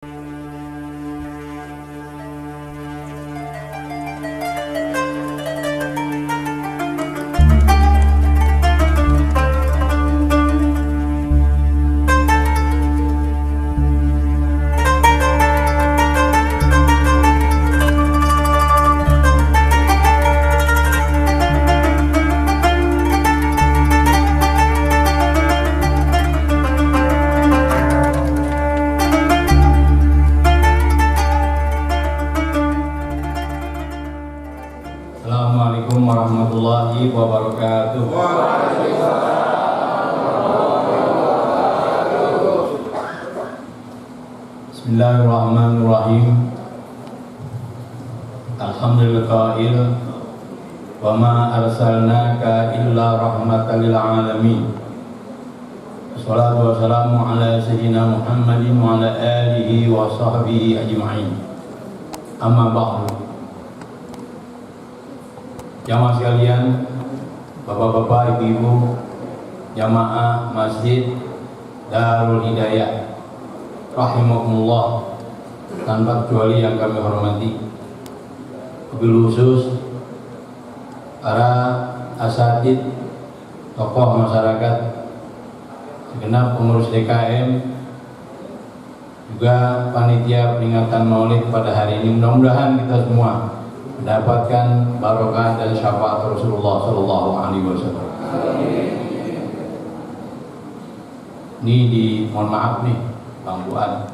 Assalamualaikum warahmatullahi wabarakatuh. Bismillahirrahmanirrahim. Alhamdulillah qail wa ma arsalnaka illa rahmatan lil alamin. Wassalatu wassalamu ala sayyidina Muhammadin wa ala alihi wa sahbihi ajma'in. Amma ba'du. Jamaah sekalian, bapak-bapak, ibu-ibu, jamaah Masjid Darul Hidayah rahimakumullah, tanpa kecuali yang kami hormati, wabil khusus para asatid, tokoh masyarakat, segenap pengurus DKM, juga panitia peringatan Maulid pada hari ini. Mudah-mudahan kita semua mendapatkan barokah dan syafaat Rasulullah Sallallahu Alaihi Wasallam. Ini mohon maaf nih, Bang Buan.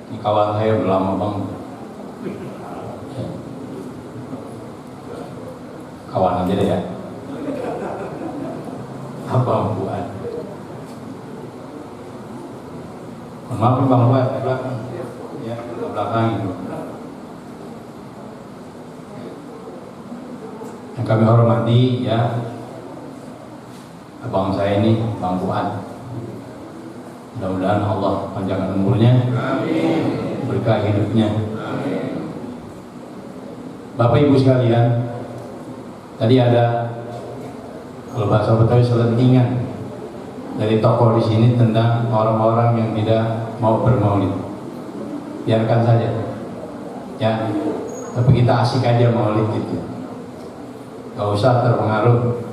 Ini kawan saya udah lama banget. Kawan aja deh ya. Apa Bang Buan? Mohon maaf nih Bang Buan, ke belakang. Ya, ke belakang itu. Yang kami hormati ya, abang saya ini, Bang Fuad. Mudah-mudahan Allah panjangkan umurnya, berkah hidupnya. Bapak Ibu sekalian, tadi ada, kalau bahasa Betawi, selentingan dari tokoh di sini tentang orang-orang yang tidak mau bermaulid. Biarkan saja, ya. Tapi kita asik aja maulid gitu. Gak usah terpengaruh.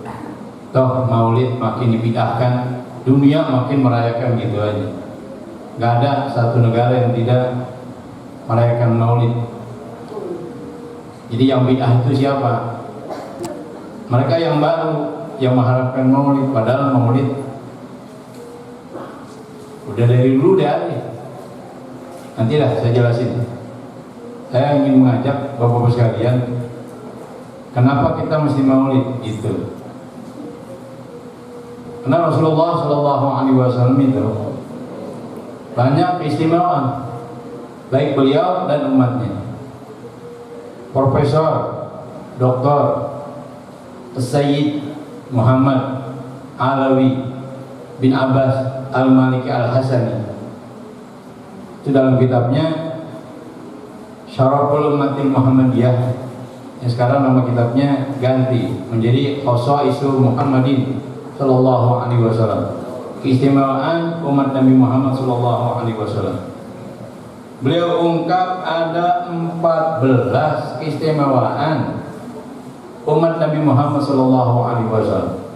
Toh maulid makin dibid'ahkan, dunia makin merayakan gitu aja. Gak ada satu negara yang tidak merayakan maulid. Jadi yang bid'ah itu siapa? Mereka yang baru, yang mengharapkan maulid. Padahal maulid udah dari dulu deh ada. Nantilah saya jelasin. Saya ingin mengajak bapak-bapak sekalian, kenapa kita mesti maulid gitu? Karena Rasulullah Sallallahu Alaihi Wasallam itu banyak keistimewaan, baik beliau dan umatnya. Profesor, Doktor Sayyid Muhammad Alawi bin Abbas Al-Maliki Al-Hasani itu dalam kitabnya Syaraful Ummatil Muhammadiyah, yang sekarang nama kitabnya ganti menjadi Khosaisu Muhammadin Sallallahu Alaihi Wasallam, keistimewaan umat Nabi Muhammad Sallallahu Alaihi Wasallam. Beliau ungkap ada 14 keistimewaan umat Nabi Muhammad Sallallahu Alaihi Wasallam.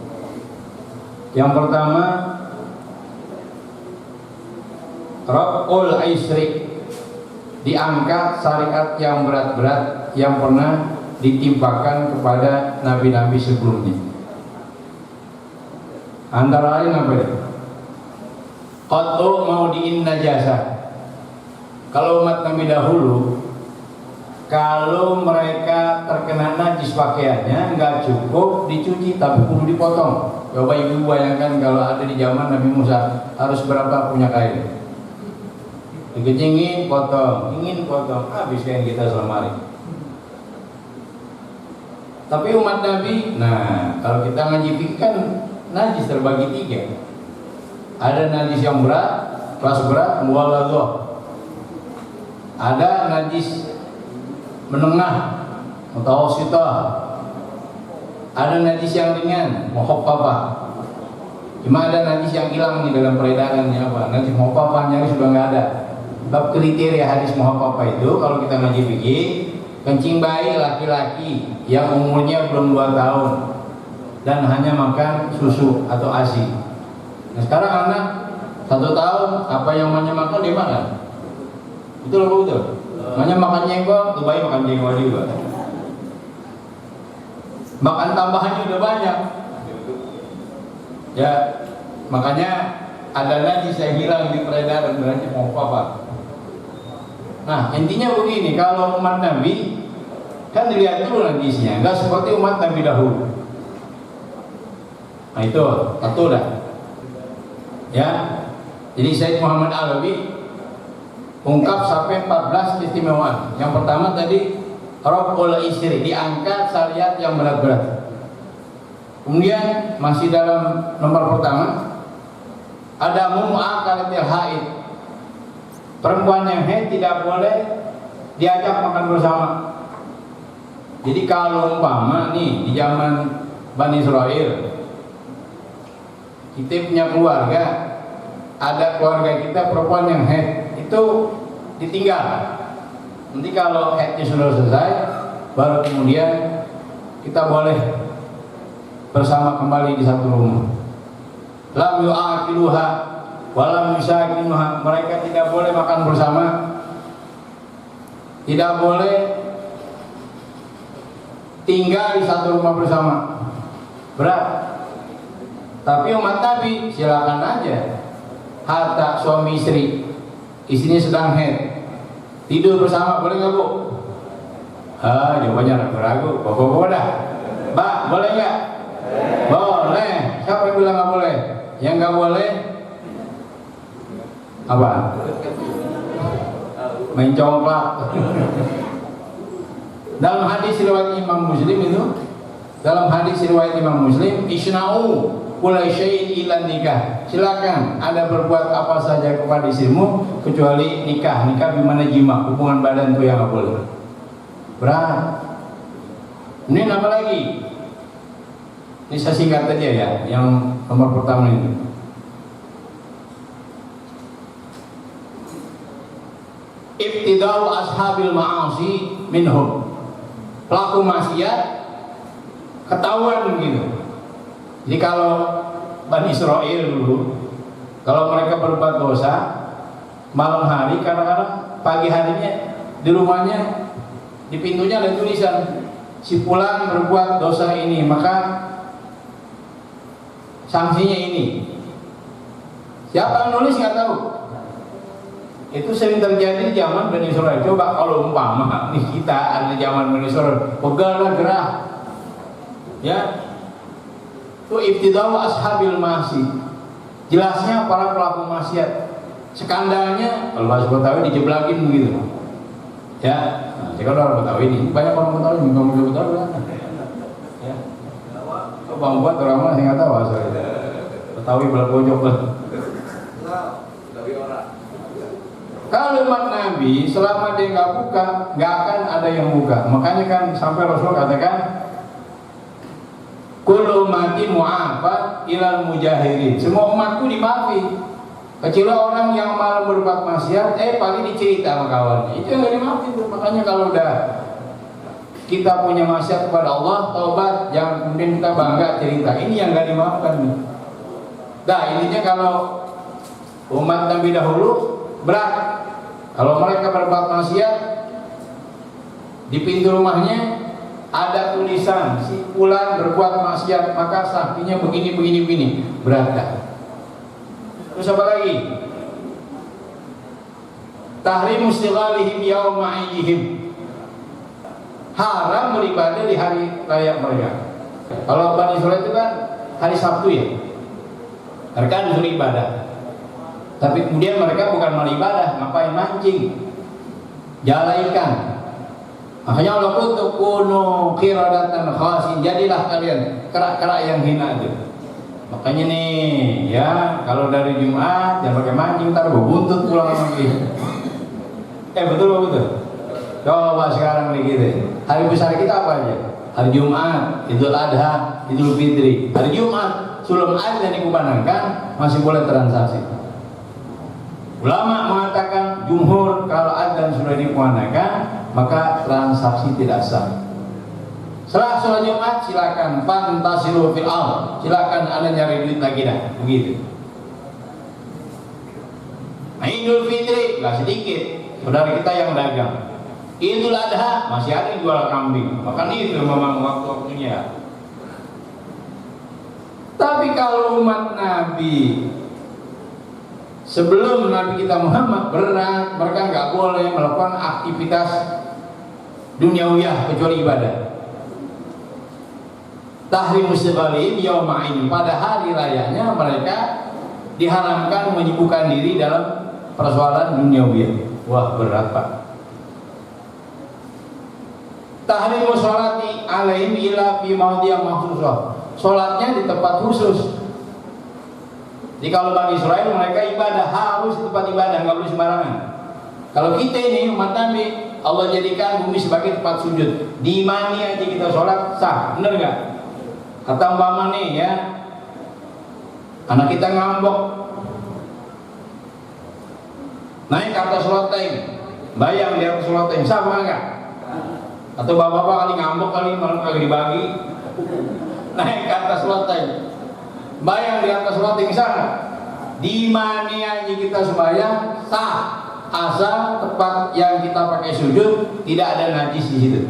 Yang pertama, Raf'ul Isri, diangkat syariat yang berat-berat yang pernah ditimpakan kepada nabi-nabi sebelumnya. Antara lain apa ya? Qat'u maudi'in najasah. Kalau umat Nabi dahulu, kalau mereka terkena najis pakaiannya, nggak cukup dicuci tapi perlu dipotong. Coba ibu bayangkan kalau ada di zaman Nabi Musa, harus berapa punya kain? Dikencingin, potong, ingin potong, habis kain kita selemari. Tapi umat Nabi, nah kalau kita ngaji fikih kan najis terbagi 3. Ada najis yang berat, kelas berat, muwalladhah. Ada najis menengah, mutawassithah. Ada najis yang ringan, mukhaffafah. Cuma ada najis yang hilang di dalam peredarannya apa? Najis muhaffafah nyaris sudah nggak ada. Bab kriteria hadis muhaffafah itu kalau kita ngaji fikih, kencing bayi laki-laki yang umurnya belum 2 tahun dan hanya makan susu atau ASI. Nah sekarang anak 1 tahun, apa yang namanya makan dia makan. Betul apa betul? Namanya makan jengkol, tuh bayi makan jengkol juga. Makan tambahannya udah banyak. Ya, makanya ada najis yang hilang di peredaran berarti muhaffafah. Nah, intinya begini, kalau umat Nabi kan dilihat dulu najisnya, enggak seperti umat Nabi dahulu. Nah, itu satu dah. Ya. Jadi Said Muhammad Alawi ungkap sampai 14 keistimewaan. Yang pertama tadi Rabbul Isri, diangkat syariat yang berat-berat. Kemudian masih dalam nomor pertama ada mu'akalatil haid. Perempuan yang haid tidak boleh diajak makan bersama. Jadi kalau umpama nih di zaman Bani Israel kita punya keluarga, ada keluarga kita perempuan yang haid, itu ditinggal. Nanti kalau haidnya sudah selesai, baru kemudian kita boleh bersama kembali di satu rumah. Lam yu'akiluha walam yusakinuha, mereka tidak boleh makan bersama, tidak boleh tinggal di satu rumah bersama. Berat. Tapi umat Nabi silakan aja. Hatta suami istri, istrinya sedang haid, tidur bersama, boleh nggak bu? Jawabannya ragu-ragu. Bapak-bapak dah, Mbak, boleh nggak? Boleh. Siapa yang bilang nggak boleh? Yang nggak boleh apa? Main congklak. Dalam hadis riwayat Imam Muslim itu, isna'u kulai syai'in illa nikah. Silakan Anda berbuat apa saja kepada istrimu kecuali nikah. Nikah gimana jima, hubungan badan itu yang nggak boleh. Berat. Ini apa lagi? Ini saya singkat aja ya, yang nomor pertama ini. Ibtida'u ashabil ma'asi minhum. Pelaku maksiat ketahuan begitu. Jadi kalau Bani Israel dulu, kalau mereka berbuat dosa malam hari, kadang-kadang pagi harinya di rumahnya, di pintunya ada tulisan si fulan berbuat dosa ini, maka sanksinya ini. Siapa yang nulis nggak tahu. Itu sering terjadi di zaman Bani Israel. Coba kalau umpama nih kita ada zaman Bani Israel, pegallah gerah, ya. Itu ibtida'u ashabil ma'asi. Jelasnya para pelaku maksiat. Skandalnya kalau bahasa Betawi dijeblakin begitu. Ya, nah, kalau orang Betawi ini banyak orang Betawi yang ngomong Betawi kan. Ya. Kalau Bang buat orang mana saya nggak tahu asalnya. Betawi belak pojok lah. Kalau umat Nabi selama dia nggak buka, nggak akan ada yang buka. Makanya kan sampai Rasul katakan kullu ummati mu'afat ilal mujahirin. Semua umatku dimaafi, kecuali orang yang malah berbuat maksiat, paling dicerita sama kawannya. Itu yang nggak dimaafin. Makanya kalau udah kita punya maksiat kepada Allah, taubat, jangan kemudian kita bangga cerita. Ini yang nggak dimaafkan. Nah, intinya kalau umat Nabi dahulu berat. Kalau mereka berbuat maksiat, di pintu rumahnya ada tulisan si fulan berbuat maksiat, maka sanksinya begini berat dah. Terus apa lagi? Tahrim istighalihim yauma aidihim. Haram beribadah di hari raya mereka. Kalau Bani Israil itu kan hari Sabtu ya, mereka disuruh ibadah. Tapi kemudian mereka bukan malah ibadah, ngapain mancing, jala ikan. Makanya Allah kutuk kuno qiradatan khasin, jadilah kalian kerak-kerak yang hina itu. Makanya nih ya, kalau dari Jumat jangan pakai mancing, ntar buntut pulang lagi. Betul. Coba sekarang nih gitu. Hari besar kita apa aja? Hari Jumat, Idul Adha, Idul Fitri. Hari Jumat sebelum azan dikumandangkan masih boleh transaksi. Ulama mengatakan jumhur kalau azan sudah dikumandangkan maka transaksi tidak sah. Setelah sholat Jumat silakan fantasilu fil ardh, silakan Anda nyari duit lagi dah, begitu. Nah, Idul Fitri nggak sedikit saudara kita yang dagang. Idul Adha masih ada yang jual kambing, maka itu memang waktu-waktunya. Tapi kalau umat Nabi sebelum Nabi kita Muhammad berat, mereka nggak boleh melakukan aktivitas duniawiyah kecuali ibadah. Tahrim mustabali yaumain, pada hari rayanya mereka diharamkan menyibukkan diri dalam persoalan duniawiyah. Wah, berat Pak. Tahrim sholati alaihim ila fi maudhi'in makhsusah. Sholatnya di tempat khusus. Jadi kalau Bani Israel mereka ibadah harus di tempat ibadah, nggak boleh sembarangan. Kalau kita ini umat Nabi, Allah jadikan bumi sebagai tempat sujud. Di mana aja kita sholat sah, benar nggak? Kata umpama nih ya, anak kita ngambek, naik ke atas loteng, bayang di atas loteng, sama nggak? Atau bapak-bapak kali ngambek kali malam kali dibagi, naik ke atas loteng, bayang di atas loteng sana. Di mana aja kita sembahyang sah, asal tempat yang kita pakai sujud tidak ada najis di situ.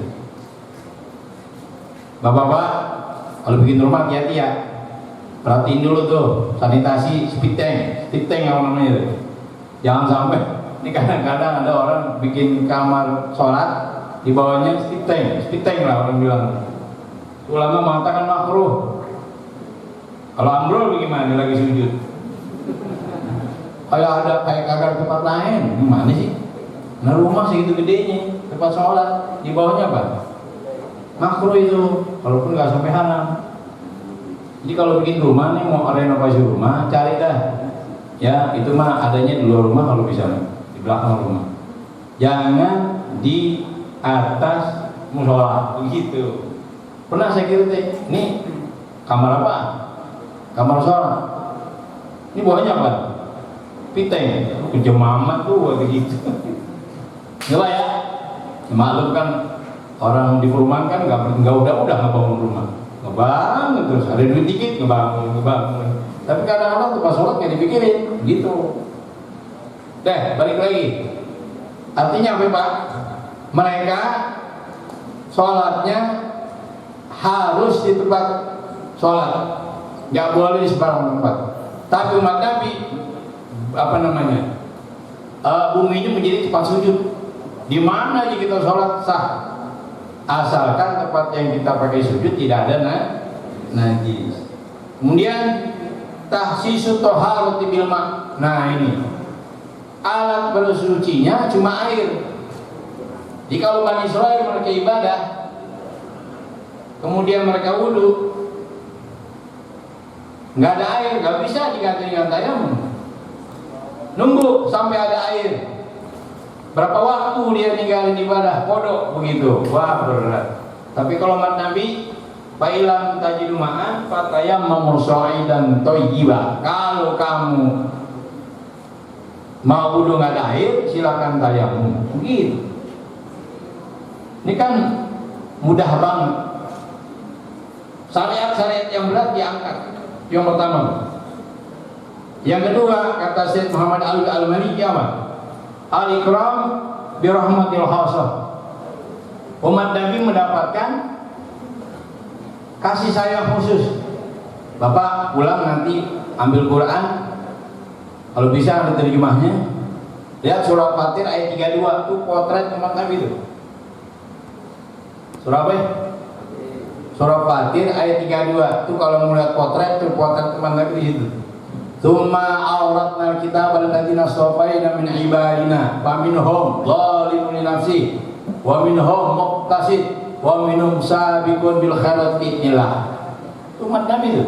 Bapak-bapak kalau bikin rumah hati-hati ya, perhatiin dulu tuh sanitasi speed tank yang namanya itu. Jangan sampai ini kadang-kadang ada orang bikin kamar sholat di bawahnya speed tank lah orang bilang. Ulama mengatakan makruh. Kalau ambrol bagaimana lagi sujud? Kayak ada kayak kagak tempat lain, gimana sih? Nah rumah segitu gedenya tempat sholat di bawahnya apa? Makruh itu, walaupun nggak sampai haram. Jadi kalau bikin rumah nih mau renovasi rumah, cari dah. Ya itu mah adanya di luar rumah kalau bisa, di belakang rumah. Jangan di atas musola, begitu. Pernah saya kira ini kamar apa? Kamar sholat. Ini bawahnya apa? Piteng, kejemaman tuh begitu. Coba ya, maklum kan. Orang di perumahan kan nggak udah ngebangun rumah, ngebangun terus ada duit dikit ngebangun. Tapi kadang-kadang tuh pas sholat nggak dipikirin, gitu. Deh, balik lagi. Artinya apa Pak? Mereka sholatnya harus di tempat sholat, nggak boleh di sembarang tempat. Tapi umat Nabi bumi ini menjadi tempat sujud. Di mana aja kita sholat sah. Asalkan tempat yang kita pakai sujud tidak ada najis. Kemudian tahsisu toharati bil ma'. Nah ini alat bersucinya cuma air. Jadi kalau Bani Israil mereka ibadah, kemudian mereka wudu, nggak ada air, nggak bisa diganti-ganti tayamum. Nunggu sampai ada air. Berapa waktu dia ninggalin ibadah? Kodok begitu. Wah berat. Tapi kalau umat Nabi, fa'ilam tajidu ma'an fatayammamu sha'idan thayyiba. Kalau kamu mau wudu nggak ada air, silakan tayamum. Begitu. Ini kan mudah banget. Syariat-syariat yang berat diangkat. Yang pertama. Yang kedua kata Syekh Muhammad Al-Maliki apa? Al-ikram birahmatil khasah. Umat Nabi mendapatkan kasih sayang khusus. Bapak pulang nanti ambil Quran, kalau bisa ada terjemahnya. Lihat surah Fatir ayat 32 itu potret umat Nabi itu. Surah apa? Surah Fatir ayat 32 itu kalau melihat potret itu potret umat Nabi di situ. Tsumma awratna kitabal ladzina safaina min ibadina faminhum zalimun li nafsihi wa minhum muqtasid wa minhum sabiqun bil khairat bi'illah. Umat Nabi itu.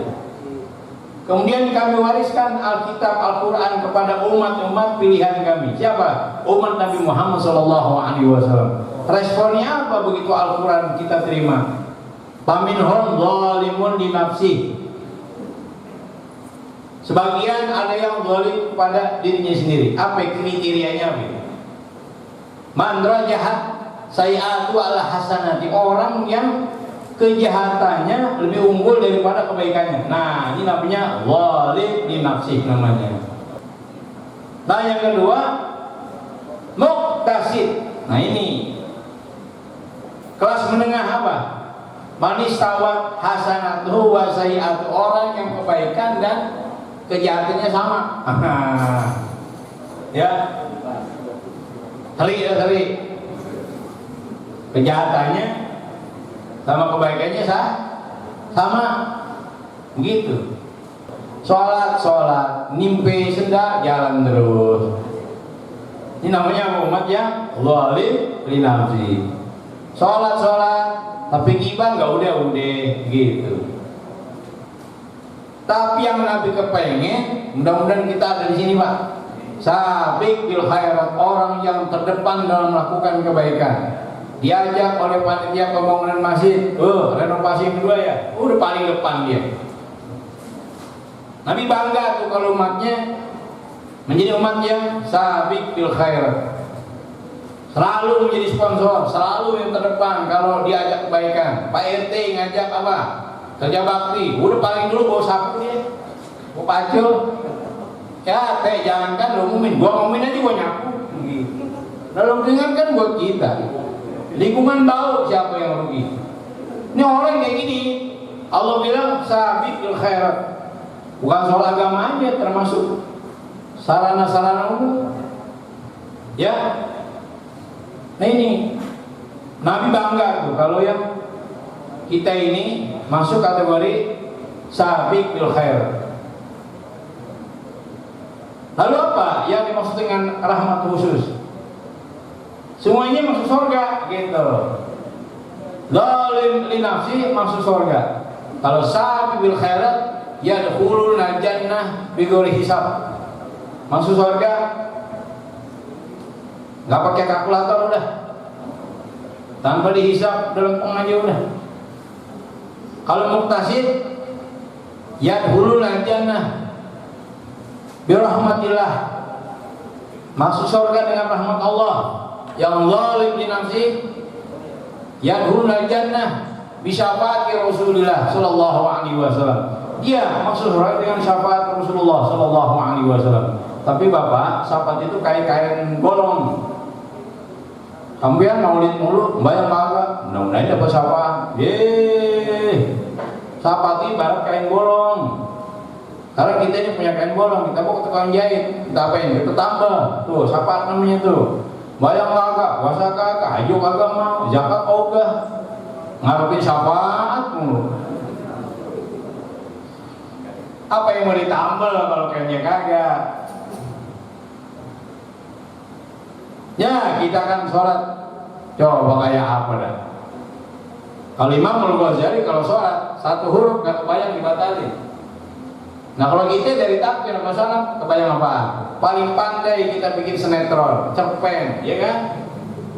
Kemudian kami wariskan Alkitab Al-Quran kepada umat-umat pilihan kami. Siapa? Umat Nabi Muhammad SAW. Responnya apa begitu Al-Quran kita terima? Faminhum zalimun li nafsihi. Sebagian ada yang zalim kepada dirinya sendiri. Apa kriterianya? Man rajahat sayi'atu ala hasanati, orang yang kejahatannya lebih unggul daripada kebaikannya. Nah, ini namanya zalim li nafsi namanya. Nah, yang kedua muqtasid. Nah, ini kelas menengah apa? Manistawat hasanatuhu wa sayi'atu, orang yang kebaikan dan kejahatannya sama. Ya, hari kejahatannya sama kebaikannya sama, begitu. Sholat, nimpe senda, jalan terus. Ini namanya umat yang zalim li nafsi. Sholat, tapi gibah nggak udah gitu. Tapi yang Nabi kepengen, mudah-mudahan kita ada di sini, Pak. Sabiq bil khairat, orang yang terdepan dalam melakukan kebaikan. Diajak oleh panitia pembangunan masjid, renovasi kedua ya, udah paling depan dia. Nabi bangga tuh kalau umatnya menjadi umat yang sabiq bil khairat. Selalu menjadi sponsor, selalu yang terdepan kalau diajak kebaikan. Pak RT ngajak apa? Kerja bakti, udah paling dulu bawa sapu dia, bawa pacul. Ya, jangankan lu ngumumin, gua ngumumin aja gua nyapu. Gitu. Lalu dengan kan buat kita. Lingkungan tahu siapa yang rugi. Ini orang kayak gini. Allah bilang sabiqul khairat. Bukan soal agama aja, termasuk sarana-sarana umum. Ya. Nah ini Nabi bangga tuh kalau yang kita ini masuk kategori sabiq bil khair. Lalu apa yang dimaksud dengan rahmat khusus? Semuanya masuk surga gitu. Zalim li nafsi masuk surga. Kalau sabiq bil khairat yadkhuluna jannah bighairi hisab. Masuk surga nggak pakai kalkulator udah. Tanpa dihisab dalam pengajian udah. Kalau muqtasid yadkhulul jannah bi rahmatillah, masuk surga dengan rahmat Allah. Yang zalim li nafsi yadkhulul jannah bi syafaati Rasulillah sallallahu alaihi wasallam. Dia masuk surga dengan syafaat Rasulullah sallallahu alaihi wasallam. Tapi Bapak, syafaat itu kayak kain golong. Kampian maulid mulu, bayang kagak, mudah-mudahan dapat syafaat. Syafaat ibarat kain bolong. Karena kita ini punya kain bolong, kita bawa ke tukang jahit, kita apain? Kita tambah, tuh syafaat namanya tuh. Bayang kagak, puasa kagak, haji kagak mau, zakat ogah, ngarepin syafaat mulu. Apa yang mau ditambah kalau kainnya kagak? Ya, kita kan sholat, coba kayak apa dah? Kalau Imam Al-Ghazali kalau sholat satu huruf nggak kebayang dibatalin. Nah kalau kita dari takbir sama salam kebayang apa? Paling pandai kita bikin sinetron, cerpen, ya kan?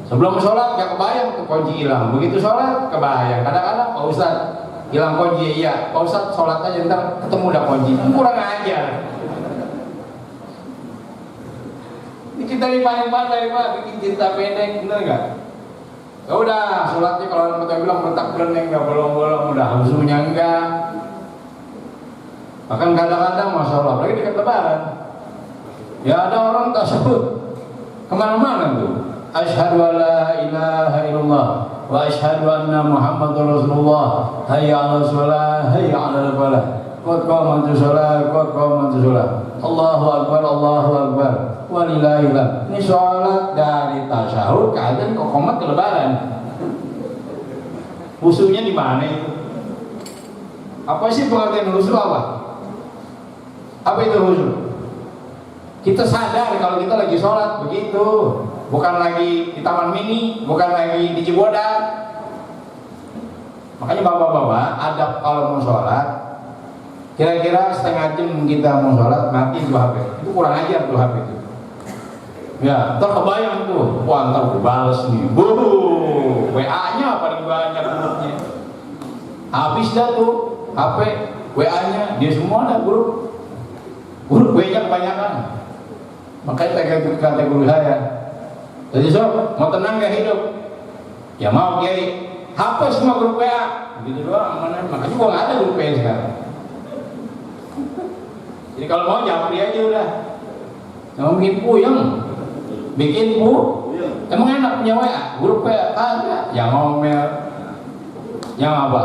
Sebelum sholat nggak kebayang tuh kunci hilang. Begitu sholat kebayang. Kadang-kadang Pak Ustad hilang kunci, iya. Pak Ustad sholat aja ntar ketemu dah kunci. Kurang ajar. Kita ini paling pandai Pak bikin cerita pendek, bener nggak? Ya udah, sholatnya kalau orang kita bilang bertak bereneng, nggak bolong-bolong, udah husunya enggak. Bahkan kadang-kadang masya Allah, lagi dekat lebaran, ya ada orang tak sebut kemana-mana tuh. Asyhadu an la ilaha illallah wa asyhadu anna Muhammadar Rasulullah. Hayya 'alas shalah, hayya 'alal falah. Qad qamatus shalah, qad qamatus shalah. Allahu akbar, Allahu akbar. Walillahillah. Ini sholat dari tasyahud ke adzan ke qomat ke lebaran. Husunya di mana itu? Apa sih pengertian husu apa? Apa itu husu? Kita sadar kalau kita lagi sholat begitu, bukan lagi di taman mini, bukan lagi di Cibodas. Makanya bapak-bapak adab kalau mau sholat. Kira-kira setengah jam kita mau sholat mati tuh HP. Itu kurang ajar tuh HP itu. Ya, ntar kebayang tuh, wah ntar gue bales nih, WA-nya paling banyak grupnya. Habis dah tuh, HP, WA-nya, dia semua ada grup. Huruf W-nya kebanyakan. Makanya kata guru saya, jadi sob, mau tenang gak hidup? Ya mau Kiai, hapus semua grup WA. Begitu doang, makanya gua nggak ada grup WA sekarang. Jadi kalau mau japri aja udah. Mau bikin puyeng, bikin emang enak punya WA, grup WA ada, yang ngomel, yang apa?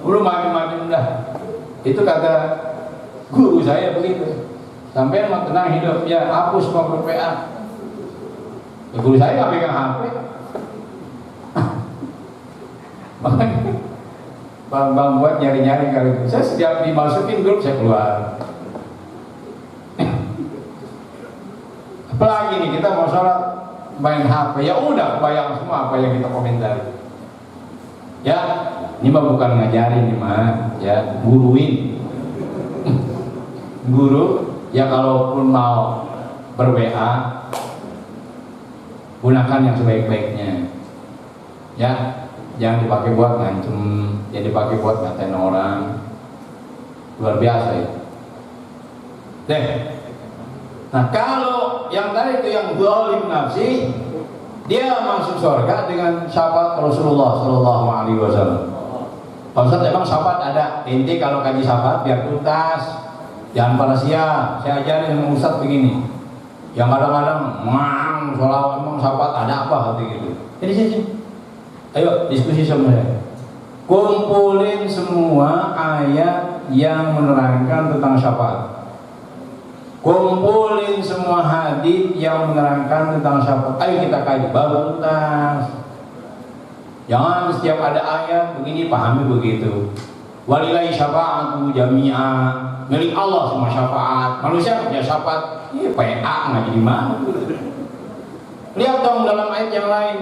Udah makin udah. Itu kata guru saya begitu. Sampai mau tenang hidup, ya hapus semua grup WA. Ya, guru saya nggak pegang HP. Bang buat nyari-nyari kali itu. Saya setiap dimasukin grup saya keluar. Apalagi nih kita mau sholat main HP, ya udah bayang semua apa yang kita komentari. Ya, ini mah bukan ngajarin nih mah, ya guruin. Guru, ya kalaupun mau ber-WA, gunakan yang sebaik-baiknya. Ya, jangan dipakai buat ngancem, jangan dipakai buat ngatain orang. Luar biasa ya. Deh. Nah kalau yang tadi itu yang zalim nafsi, dia masuk surga dengan syafaat Rasulullah Shallallahu Alaihi Wasallam. Pak Ustadz emang syafaat ada. Inti kalau kaji syafaat biar tuntas, jangan pada siap. Saya ajarin sama Ustadz begini. Yang kadang-kadang, sholawat emang syafaat ada apa hati gitu. Jadi sini, ayo diskusi sama saya. Kumpulin semua ayat yang menerangkan tentang syafaat. Kumpulin semua hadis yang menerangkan tentang syafaat. Ayo kita kaji baru tuntas. Jangan setiap ada ayat begini pahami begitu. Walillahi syafa'atu jami'a. Milik Allah semua syafaat. Manusia punya syafaat. Iya PA ngaji di mana? Lihat dong dalam ayat yang lain.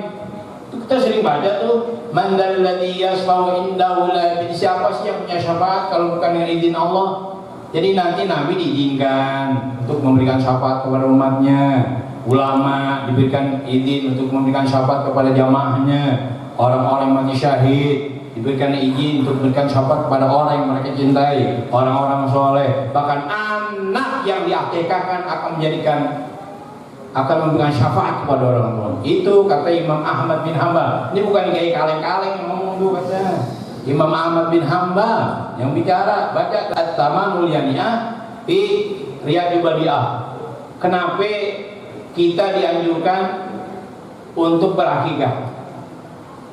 Kita sering baca tuh, man dzalladzi yashfa'u indahu la ya'lamu. Siapa sih yang punya syafaat kalau bukan dengan izin Allah? Jadi nanti Nabi diizinkan untuk memberikan syafaat kepada umatnya, ulama diberikan izin untuk memberikan syafaat kepada jamaahnya, orang-orang mati syahid diberikan izin untuk memberikan syafaat kepada orang yang mereka cintai, orang-orang soleh, bahkan anak yang diakikahkan akan memberikan syafaat kepada orang tua. Itu kata Imam Ahmad bin Hanbal. Ini bukan kayak kaleng-kaleng yang ngomong tuh katanya. Imam Ahmad bin Hanbal yang bicara, baca At-Tamanul Yaniyah fi Riyadul Badiah. Kenapa kita dianjurkan untuk berakikah?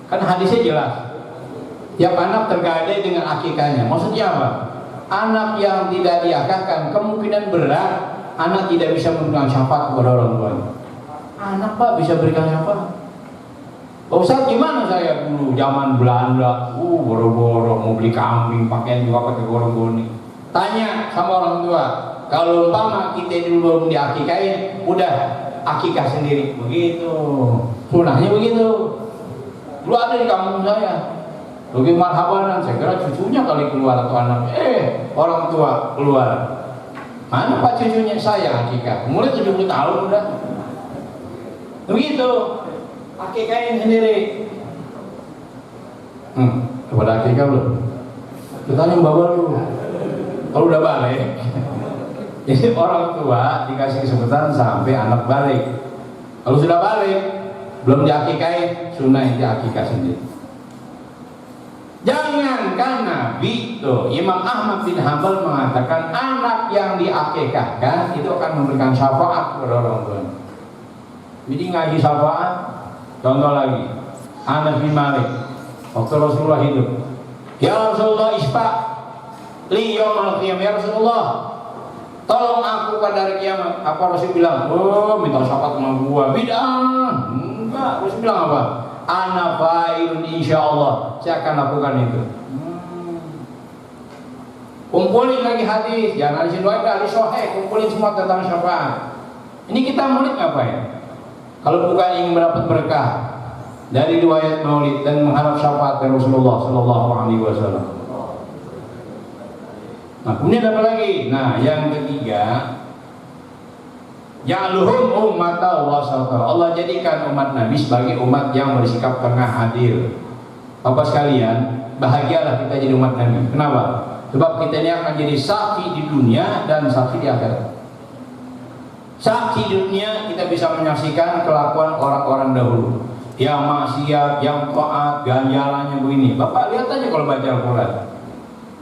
Kan hadisnya jelas. Tiap anak tergadai dengan akikahnya. Maksudnya apa? Anak yang tidak diakikahkan kemungkinan berat anak tidak bisa memberikan syafaat kepada orang tuanya. Anak Pak bisa berikan syafaat. Pak Ustadz gimana saya dulu zaman Belanda, boro-boro mau beli kambing, pakaian juga pakai gorong-goni. Tanya sama orang tua, kalau umpama kita dulu belum diakikahin, udah akikah sendiri, begitu. Sunahnya begitu. Dulu ada di kampung saya, lagi marhabanan, saya kira cucunya kali keluar atau anak, orang tua keluar. Mana Pak cucunya? Saya akikah, mulai 70 tahun udah. Begitu. Akikahin sendiri. Kepada akikah belum? Kita yang bawa dulu. Kalau udah balik, jadi orang tua dikasih kesempatan sampai anak balik. Kalau sudah balik, belum diakikahin, sunnah diakikah sendiri. Jangankan Nabi, tuh Imam Ahmad bin Hanbal mengatakan anak yang diakikahkan itu akan memberikan syafaat kepada orang tua. Jadi ngaji syafaat. Contoh lagi, Anas bin Malik waktu Rasulullah hidup, ya Rasulullah isfa li yaumil qiyamah, ya Rasulullah tolong aku pada hari kiamat. Apa Rasul bilang? Minta syafaat sama gua, bid'ah. Enggak, Rasul bilang apa? Ana fa'ilun insyaallah, saya akan lakukan itu. Kumpulin lagi hadis, jangan hadis doa, hadis sahih, kumpulin semua tentang syafaat. Ini kita murid ngapain? Kalau bukan ingin mendapat berkah dari riwayat Maulid dan mengharap syafaat dari Rasulullah Shallallahu Alaihi Wasallam. Nah, kemudian apa lagi? Nah, yang ketiga, ja'aluhum ummatan wasata. Allah jadikan umat Nabi sebagai umat yang bersikap tengah adil. Bapak sekalian, bahagialah kita jadi umat Nabi. Kenapa? Sebab kita ini akan jadi saksi di dunia dan saksi di akhirat. Saksi di dunia kita bisa menyaksikan kelakuan orang-orang dahulu, yang maksiat, yang taat, ganjalannya begini. Bapak lihat aja kalau baca Al-Quran,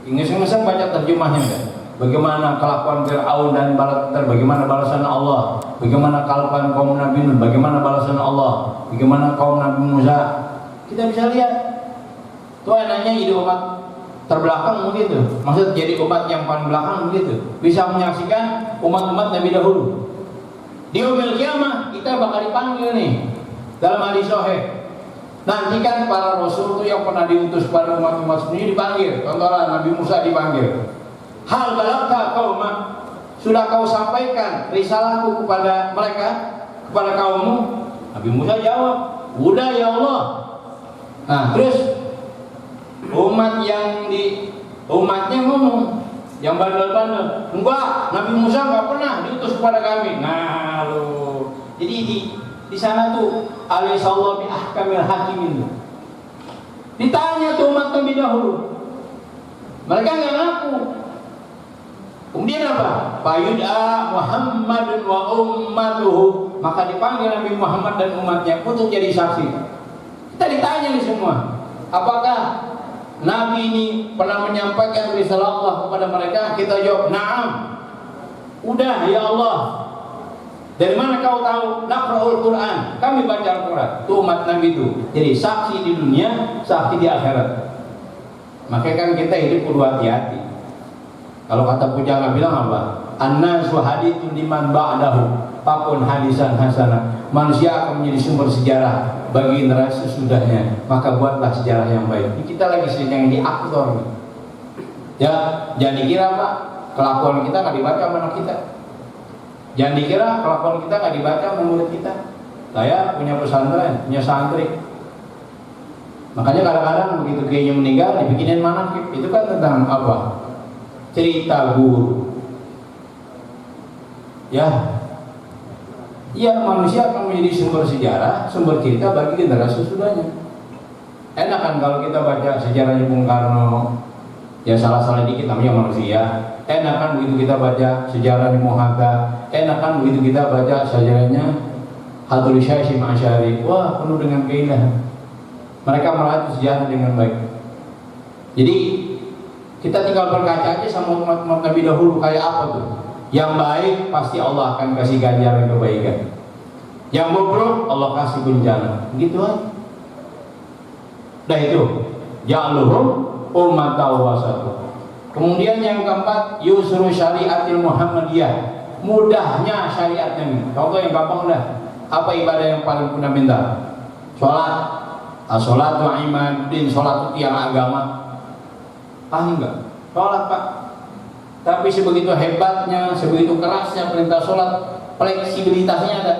ingat-ingat baca terjemahnya kan? Bagaimana kelakuan Fir'aun dan bala tentara, bagaimana balasan Allah, bagaimana kelakuan kaum Nabi Nuh, bagaimana balasan Allah, bagaimana kaum Nabi Musa. Kita bisa lihat. Tuh enaknya jadi umat terbelakang begitu. Maksud jadi umat yang paling belakang begitu. Bisa menyaksikan umat-umat Nabi dahulu. Di yaumil kiamah kita bakal dipanggil nih. Dalam hadis sahih. Nanti kan para rasul itu yang pernah diutus pada umat-umat sendiri dipanggil. Contohnya Nabi Musa dipanggil. Hal balagta qauma, sudah kau sampaikan risalahku kepada mereka, kepada kaummu? Nabi Musa jawab, udah ya Allah. Nah, terus umatnya ngomong, yang bandel-bandel, enggak, Nabi Musa enggak pernah diutus kepada kami. Nah, jadi di sana tuh alisallahu bi ahkamil hakimin. Ditanya tuh umat Nabi dahulu, mereka nggak ngaku. Kemudian apa? Fayud'a Muhammadun wa ummatuhu, maka dipanggil Nabi Muhammad dan umatnya untuk jadi saksi. Kita ditanya nih semua, apakah Nabi ini pernah menyampaikan risalah Allah kepada mereka? Kita jawab, na'am. Udah ya Allah. Dari mana kau tahu? Naqra'ul Quran. Kami baca Al-Quran. Itu umat Nabi itu. Jadi saksi di dunia, saksi di akhirat. Makanya kan kita hidup perlu hati-hati. Kalau kata pujangga bilang apa? An-nasu hadithun liman ba'dahu fakun hadisan hasanah. Manusia akan menjadi sumber sejarah bagi generasi sesudahnya, maka buatlah sejarah yang baik. Ini kita lagi sedang di aktor. Ya, jangan dikira Pak, kelakuan kita nggak dibaca sama anak kita. Jangan dikira kelakuan kita nggak dibaca sama murid kita. Saya punya pesantren, punya santri. Makanya kadang-kadang begitu kiainya meninggal dibikinin manaqib. Itu kan tentang apa? Cerita guru. Ya, manusia akan menjadi sumber sejarah, sumber cerita bagi generasi sesudahnya. Enak kan kalau kita baca sejarahnya Bung Karno, ya salah-salah dikit namanya manusia. Enak kan begitu kita baca sejarahnya Muhammad. Enak kan begitu kita baca sejarahnya Hatul Syaikhim Asy'ari. Wah, penuh dengan keindahan. Mereka melatih sejarah dengan baik. Jadi kita tinggal berkaca aja sama umat-umat Nabi dahulu kayak apa tuh. Yang baik pasti Allah akan kasih ganjaran kebaikan. Yang buruk Allah kasih bencana. Gitu aja. Dah itu. Ja'aluhum ummatan wasata. Kemudian yang keempat, yusru syariatil Muhammadiyah. Mudahnya syariatnya ini. Contoh yang gampang udah. Apa ibadah yang paling fundamental? Sholat. As-sholatu imaduddin, sholat itu tiang agama. Paham enggak? Sholat Pak. Tapi sebegitu hebatnya, sebegitu kerasnya perintah sholat, fleksibilitasnya ada,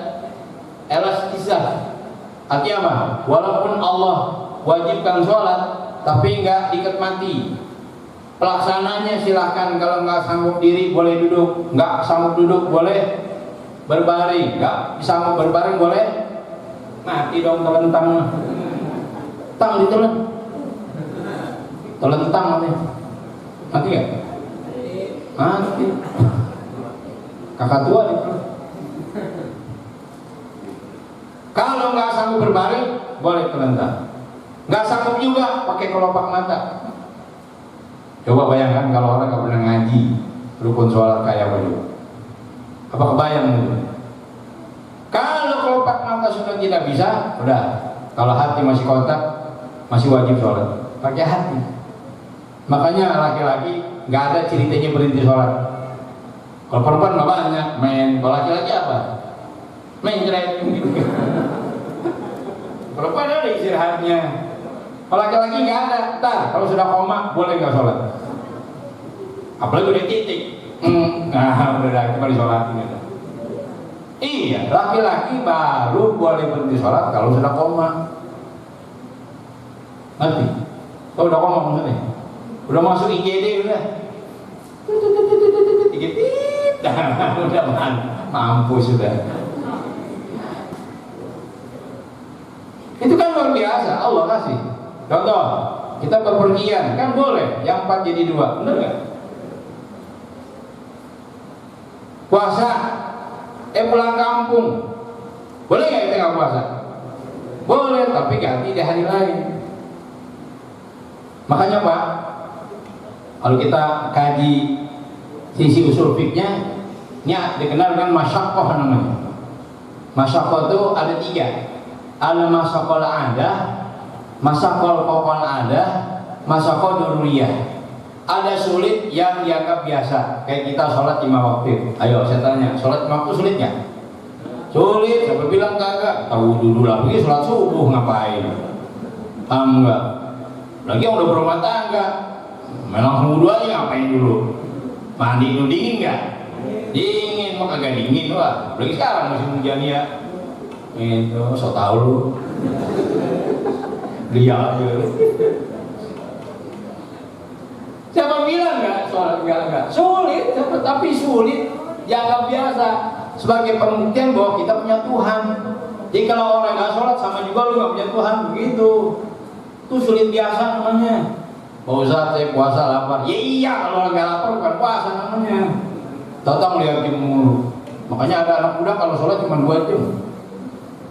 elastisasi. Artinya apa? Walaupun Allah wajibkan sholat, tapi enggak diikat mati. Pelaksananya silahkan, kalau enggak sanggup diri boleh duduk, enggak sanggup duduk boleh berbaring, enggak sanggup berbaring boleh mati dong, telentang. Tang ditelan. Telentang mati enggak? Mati. Kakak tua itu. Kalau nggak sanggup berbaring, boleh telentang. Nggak sanggup juga, pakai kelopak mata. Coba bayangkan kalau orang nggak pernah ngaji, rukun sholat kayak apa juga? Apa kebayang itu? Kalau kelopak mata sudah tidak bisa, udah. Kalau hati masih kontak, masih wajib sholat. Pakai hati. Makanya laki-laki nggak ada ceritanya berhenti sholat. Kalau perempuan nggak banyak main, kalau laki-laki apa? Main jeret. Perempuan ada istirahatnya. Kalau laki-laki nggak ada. Ntar kalau sudah koma boleh nggak sholat. Apalagi udah titik. Nah udah kembali sholat. Iya, laki-laki baru boleh berhenti sholat kalau sudah koma. Nanti, kalau udah koma maksudnya. Udah masuk IGD udah. IGD. Udah mampu sudah. Itu kan luar biasa, Allah kasih. Contoh, kita berpergian kan boleh, yang 4 jadi 2, benar nggak? puasa, pulang kampung, boleh nggak kita nggak puasa? Boleh, tapi ganti di hari lain. Makanya Pak, kalau kita kaji sisi usul fiknya, ini dikenal dengan masyaqqah namanya. Masyaqqah itu ada 3. Ada masyaqqah adah, masyaqqah fawqal adah, masyaqqah daruriyah. Ada sulit yang dianggap biasa, kayak kita sholat 5 waktu. Ayo saya tanya, sholat 5 waktu sulit nggak? Sulit. Siapa bilang kagak? Tahu dulu lah, pergi sholat subuh ngapain? Paham nggak? Lagi yang udah berumah tangga, langsung wudhu aja ngapain dulu? Mandi itu dingin nggak? Dingin, mah kagak dingin wah. Lagi sekarang musim hujan ya. Itu so tau lu. Lihat aja. Siapa bilang nggak sholat nggak? Sulit, tapi sulit dianggap biasa sebagai pembuktian bahwa kita punya Tuhan. Jadi kalau orang nggak sholat sama juga lu nggak punya Tuhan, begitu. Itu sulit biasa namanya. Pak Ustadz saya puasa lapar. Ya iya, kalau orang nggak lapar bukan puasa namanya. Datang lihat mulu. Makanya ada anak muda kalau sholat cuma 2 jam.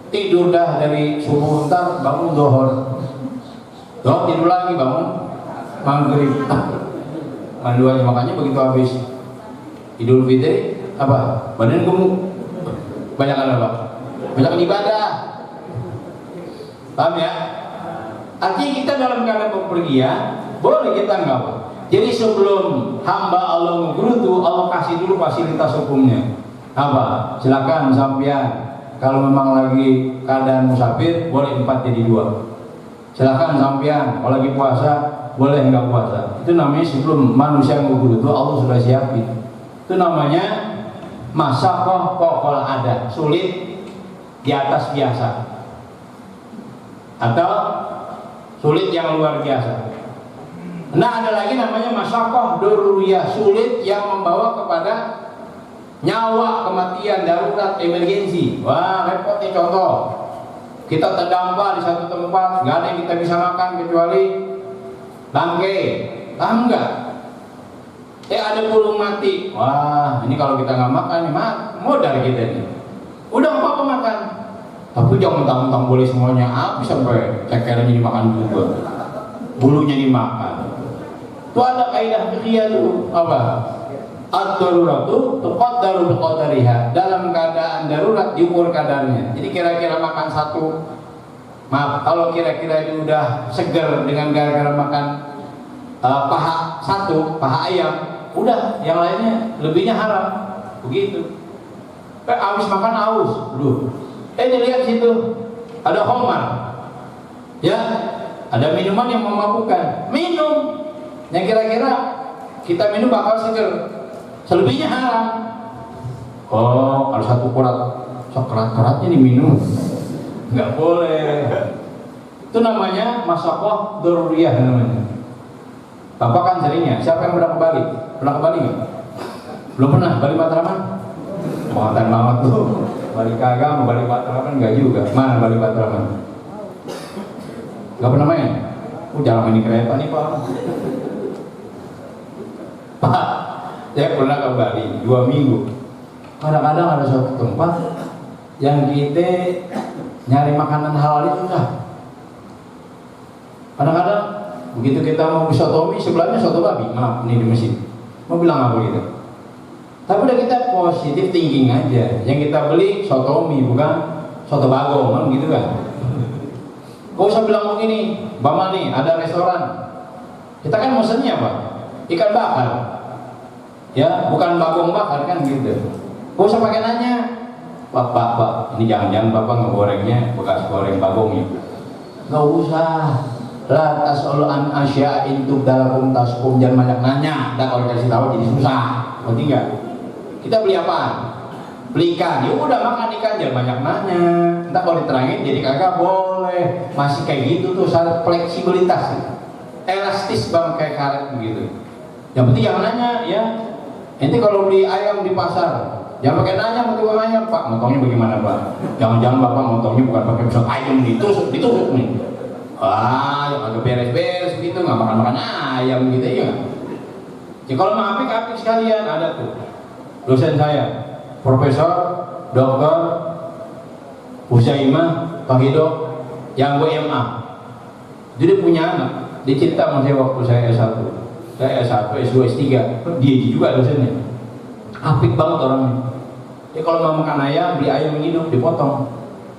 Tidur dah dari subuh ntar bangun zuhur. Tidur lagi bangun maghrib. Manduannya makanya begitu habis Idul Fitri apa? Badan gemuk. Banyak apa? Banyak ibadah. Paham ya? Artinya kita dalam keadaan bepergian boleh kita nggak apa? Jadi sebelum hamba Allah menggerutu, Allah kasih dulu fasilitas hukumnya. Apa? Silakan sampean kalau memang lagi keadaan musafir boleh 4 jadi 2. Silakan sampean kalau lagi puasa boleh nggak puasa. Itu namanya sebelum manusia menggerutu Allah sudah siapin. Itu namanya masyaqqah fawqal ada, sulit di atas biasa atau sulit yang luar biasa. Nah ada lagi namanya masyaqqah daruriyah, sulit yang membawa kepada nyawa, kematian, darurat, emergensi. Wah repot nih contoh. Kita terdampar di satu tempat, nggak ada yang kita bisa makan kecuali bangke. Paham nggak? Ada burung mati. Wah ini kalau kita nggak makan, modal kita nih. Udah apa makan? Tapi jangan mentang-mentang boleh semuanya habis sampai cekernya dimakan juga, bulunya dimakan. Itu ada kaidah fikih itu apa? Ad-daruratu tuqaddaru biqadariha. Dalam keadaan darurat diukur kadarnya. Jadi kira-kira makan satu, maaf kalau kira-kira itu udah seger dengan gara-gara makan paha satu, paha ayam, udah yang lainnya lebihnya haram. Begitu. Habis makan haus, dilihat situ ada khamar, ya, ada minuman yang memabukkan, minum, yang kira-kira kita minum bakal seger, selebihnya haram. Oh, kalau satu kurat, kerat-keratnya diminum, nggak boleh. Itu namanya masyaqqah daruriyah namanya. Bapak kan seringnya, siapa yang pernah ke Bali? Pernah ke Bali nggak? Belum pernah, Bali Matraman? Muatan banget tuh. Bali kagak, mau Bali Matraman enggak juga. Mana Bali Matraman? Enggak pernah main? Jangan main di kereta nih Pak. Pak, saya pernah ke Bali 2 minggu. Kadang-kadang ada suatu tempat yang kita nyari makanan halal itu susah. Kadang-kadang begitu kita mau ke sotomi, sebelahnya soto babi. Maaf, ini di Mesir. Mau bilang apa gitu? Tapi udah kita positif thinking aja. Yang kita beli sotomi bukan soto bagong, kan gitu kan? Gak usah bilang begini, Bama nih ada restoran. Kita kan mesennya apa? Ikan bakar. Ya, bukan bagong bakar kan gitu. Gak usah pakai nanya. Pak, ini jangan-jangan Bapak ngegorengnya bekas goreng bagong ya? Gak usah. La tas'alu an asya'in tubdalakum taskum, jangan banyak nanya. Dan kalau kasih tahu jadi susah. Ngerti enggak? Kita beli apa? Beli ikan. Ya udah makan ikan, jangan banyak nanya. Entah kalau diterangin jadi kagak boleh. Masih kayak gitu tuh syarat fleksibilitas. Elastis banget kayak karet begitu. Yang penting jangan nanya ya. Nanti kalau beli ayam di pasar, jangan pakai nanya sama tukang ayam, Pak, motongnya bagaimana Pak? Jangan-jangan Bapak motongnya bukan pakai pisau ayam ditusuk nih. Wah, yang agak beres-beres gitu, nggak makan ayam gitu ya. Ya kalau mau apik sekalian ada tuh dosen saya Profesor, Dokter Husaimah, Pak Hido, yang WMA. Jadi punya anak. Dia cerita sama saya waktu saya S1. Saya S1, S2, S3. Dia juga dosennya. Apik banget orangnya. Ya kalau mau makan ayam, beli ayam yang hidup, dipotong.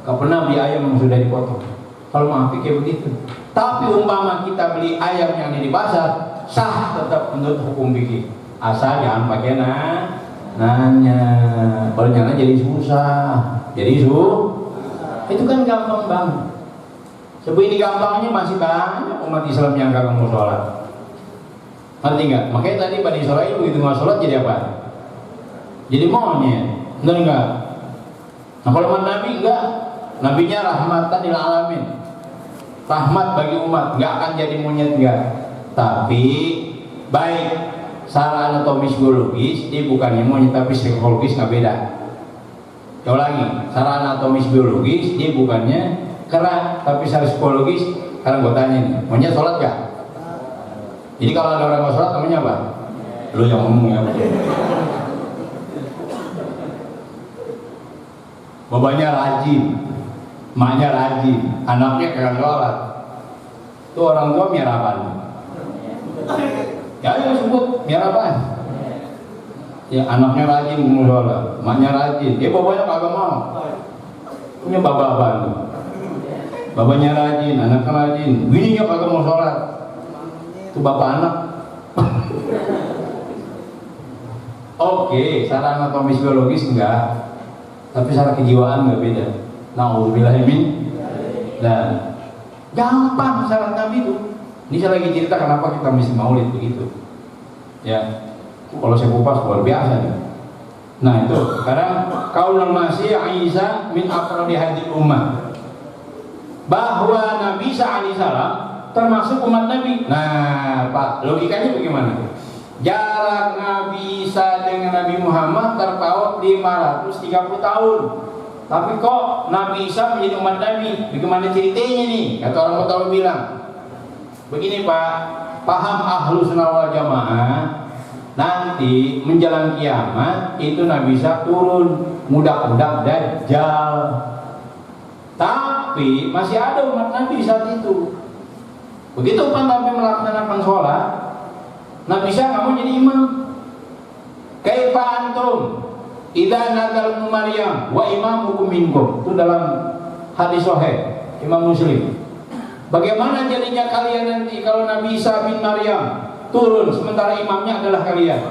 Gak pernah beli ayam yang sudah dipotong. Kalau mau apik kayak begitu. Tapi umpama kita beli ayam yang di pasar, sah tetap menurut hukum fikih. Asal jangan pakai nanya. Kalau nyana jadi susah. Jadi itu kan gampang banget. Sebegini gampangnya masih banyak umat Islam yang kagak mau sholat. Ngerti nggak? Makanya tadi Bani Israil begitu nggak sholat jadi apa? Jadi monyet, benar nggak? Nah kalau umat Nabi enggak, Nabinya rahmatan lil alamin, rahmat bagi umat, nggak akan jadi monyet enggak. Tapi baik secara anatomis biologis dia bukannya monyet, tapi psikologis nggak beda. Coba lagi, secara anatomis biologis dia bukannya kera, tapi secara psikologis. Sekarang gue tanya nih, monyet sholat gak? Jadi kalau ada orang nggak sholat namanya apa? Lu yang ngomong ya. Bapaknya rajin, maknya rajin, anaknya kagak sholat. Itu orang tua miara apaan? Ya yang sebut miara apaan? Ya anaknya rajin mau sholat, maknya rajin. Ya bapaknya kagak mau. Punya bapak apaan? Bapaknya rajin, anaknya rajin, bininya kagak mau sholat. Itu bapak anak. Oke, secara anatomis biologis enggak, tapi secara kejiwaan enggak beda. Nauzubillah min. Dan gampang syarat Nabi itu. Ini saya lagi cerita kenapa kita mesti maulid begitu. Ya, kalau saya kupas luar biasa nih. Nah itu, sekarang kaulul masih Isa min aqradi hadil ummah. Bahwa Nabi Isa alaihissalam termasuk umat Nabi. Nah, Pak, logikanya bagaimana? Jarak Nabi Isa dengan Nabi Muhammad terpaut 530 tahun. Tapi kok Nabi Isa menjadi umat Nabi? Bagaimana ceritanya nih? Kata orang Betawi bilang, begini Pak, paham ahlu sunnah wal jamaah, nanti menjelang kiamat itu Nabi Isa turun mudak-mudak Dajjal. Tapi masih ada umat Nabi saat itu. Begitu Pak Nabi melaksanakan sholat, Nabi Isa nggak mau jadi imam. Kaifa antum idza nazal ibnu Maryam wa imamukum minkum. Itu dalam hadis sahih Imam Muslim. Bagaimana jadinya kalian nanti kalau Nabi Isa bin Maryam turun sementara imamnya adalah kalian?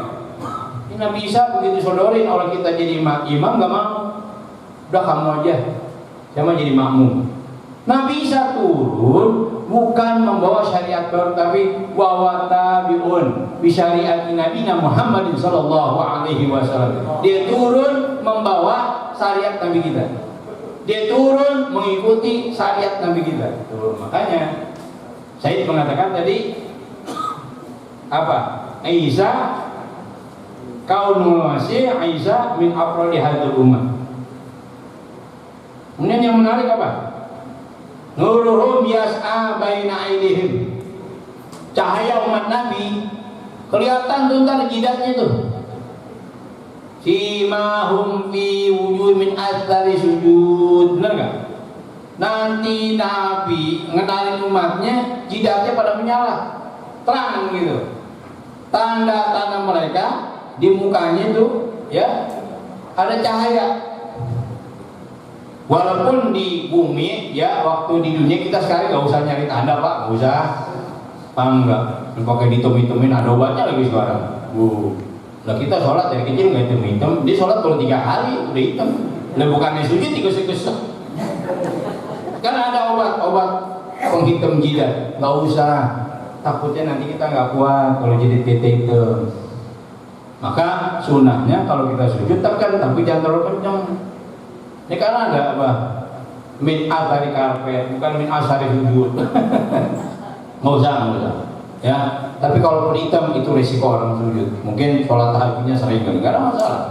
Ini Nabi Isa begitu sodorin oleh kita jadi imam nggak mau. Udah kamu aja, saya mau jadi makmum. Nabi Isa turun bukan membawa syariat baru, tapi wawatabiun bi syariati Nabi Muhammad sallallahu alaihi wasallam. Dia turun membawa syariat Nabi kita. Dia turun mengikuti syariat Nabi kita. Tuh, makanya saya mengatakan tadi apa? Isa kaunul masih Isa min afradi hadil ummah. Kemudian yang menarik apa? Nuruhum yas'a baina aidihim. Cahaya umat Nabi kelihatan tuh ntar jidatnya tuh. Simahum fi wujuh min athari sujud. Benar gak? Nanti Nabi ngenalin umatnya jidatnya pada menyala, terang gitu. Tanda-tanda mereka di mukanya tuh ya ada cahaya. Walaupun di bumi ya, waktu di dunia kita sekarang nggak usah nyari tanda Pak, nggak usah, paham nggak? Pakai dihitung-hitungin ada obatnya lagi sekarang. Nah kita sholat dari kecil nggak hitung-hitung, dia sholat kalau 3 hari udah hitam. Nah bukannya sujud digesek-gesek. Kan ada obat penghitam jidat, nggak usah. Takutnya nanti kita nggak kuat kalau jadi titik itu. Maka sunnahnya kalau kita sujud tekan, tapi jangan terlalu kencang. Ini karena ada apa? Min asari karpet, bukan min asari sujud. Nggak usah. Ya, tapi kalau hitam itu resiko orang sujud. Mungkin sholat tahajudnya sering kali, nggak ada masalah.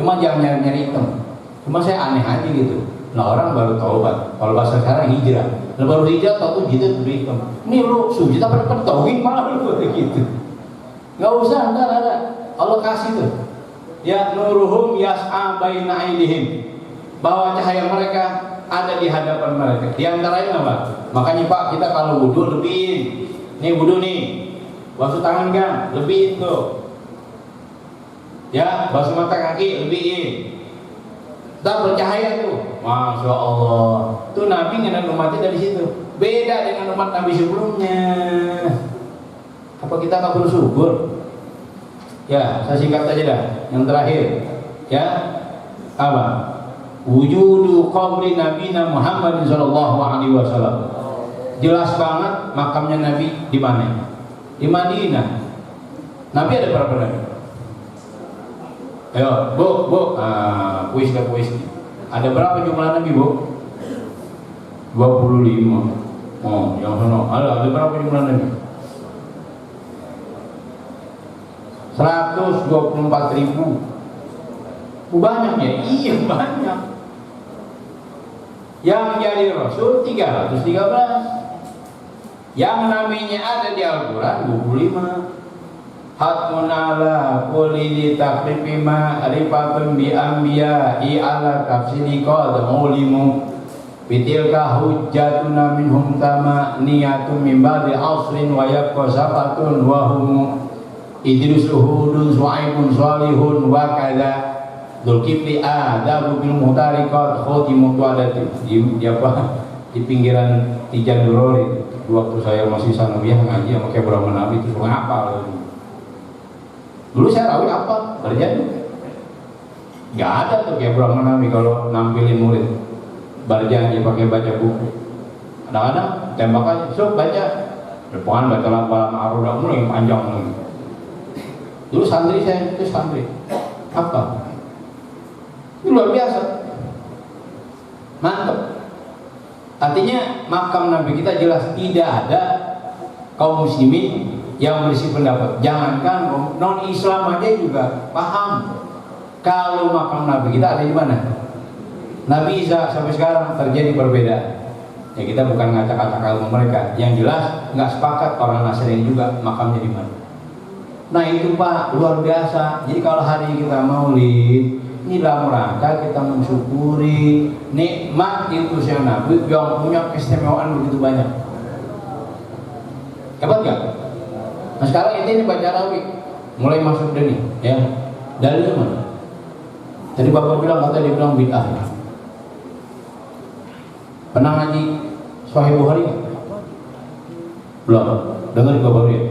Cuma jangan nyari hitam. Cuma saya aneh aja gitu. Nah orang baru taubat. Kalau bahasa sekarang hijrah. Nah baru hijrah tahu tuh jidat udah hitam. Ini lu sujud apa tauhid malah lu gitu. Nggak usah, ntar ada. Allah kasih tuh. ya nuruhum yas'a baina aydihim, bahwa cahaya mereka ada di hadapan mereka. Di antaranya apa? Makanya Pak, kita kalau wudu lebihin. Nih wudu nih, basuh tangan kan, lebihin tuh. Ya, basuh mata kaki, lebihin. Tak bercahaya tuh, masya Allah. Tuh Nabi ngedan umatnya dari situ. Beda dengan umat Nabi sebelumnya. Apa kita nggak bersyukur? Ya, saya singkat aja dah. Yang terakhir, ya apa? Wujudu qabri Nabina Muhammad sallallahu alaihi wasallam. Jelas banget makamnya Nabi di mana? Di Madinah. Nabi ada berapa nabi? Ayo, Bu, kuis. Ada berapa jumlah nabi, Bu? 25. Oh, yang sono. Ada berapa jumlah nabi? 124.000. Banyak ya? Iya, banyak. Yang jadi Rasul 313. Yang namanya ada di Al-Quran 25. Hatmun ala kulli takrifi ma rifatun bi anbiya'i ala tafsili qad ulimu bitilka hujjatuna minhum tama niyatun min ba'di asrin wa yabqa safatun wa hum Idris Uhudun Su'aibun Salihun wa kada Dzulkifli adabu bil muhtariqat khotimu tuadati di apa di pinggiran Tijan Durori. Waktu saya masih sanawiyah ngaji sama kayak berapa nabi itu ngapal. Dulu saya tahu apa kerjanya. Nggak ada tuh kayak berapa nabi kalau nampilin murid berjanji pakai baca buku. Kadang-kadang tembak aja, sok baca. Depan baca lama-lama arudah mulai yang panjang lagi. Dulu santri saya itu santri apa? Itu luar biasa, mantap. Artinya makam Nabi kita jelas tidak ada kaum muslimin yang bersih pendapat. Jangankan non Islam aja juga paham kalau makam Nabi kita ada di mana. Nabi Isa sampai sekarang terjadi perbedaan. Ya kita bukan ngacak-ngacak ilmu mereka. Yang jelas nggak sepakat orang Nasrani juga makamnya di mana. Nah itu Pak luar biasa. Jadi kalau hari kita maulid, ini dalam rangka kita mensyukuri nikmat itu yang Nabi yang punya keistimewaan begitu banyak. Hebat gak? Nah sekarang ini baca Rawi mulai masuk dari ya dari mana? Tadi Bapak bilang kata dia bilang bid'ah. Pernah ngaji Sahih Bukhari? Belum. Dengar juga baru ya.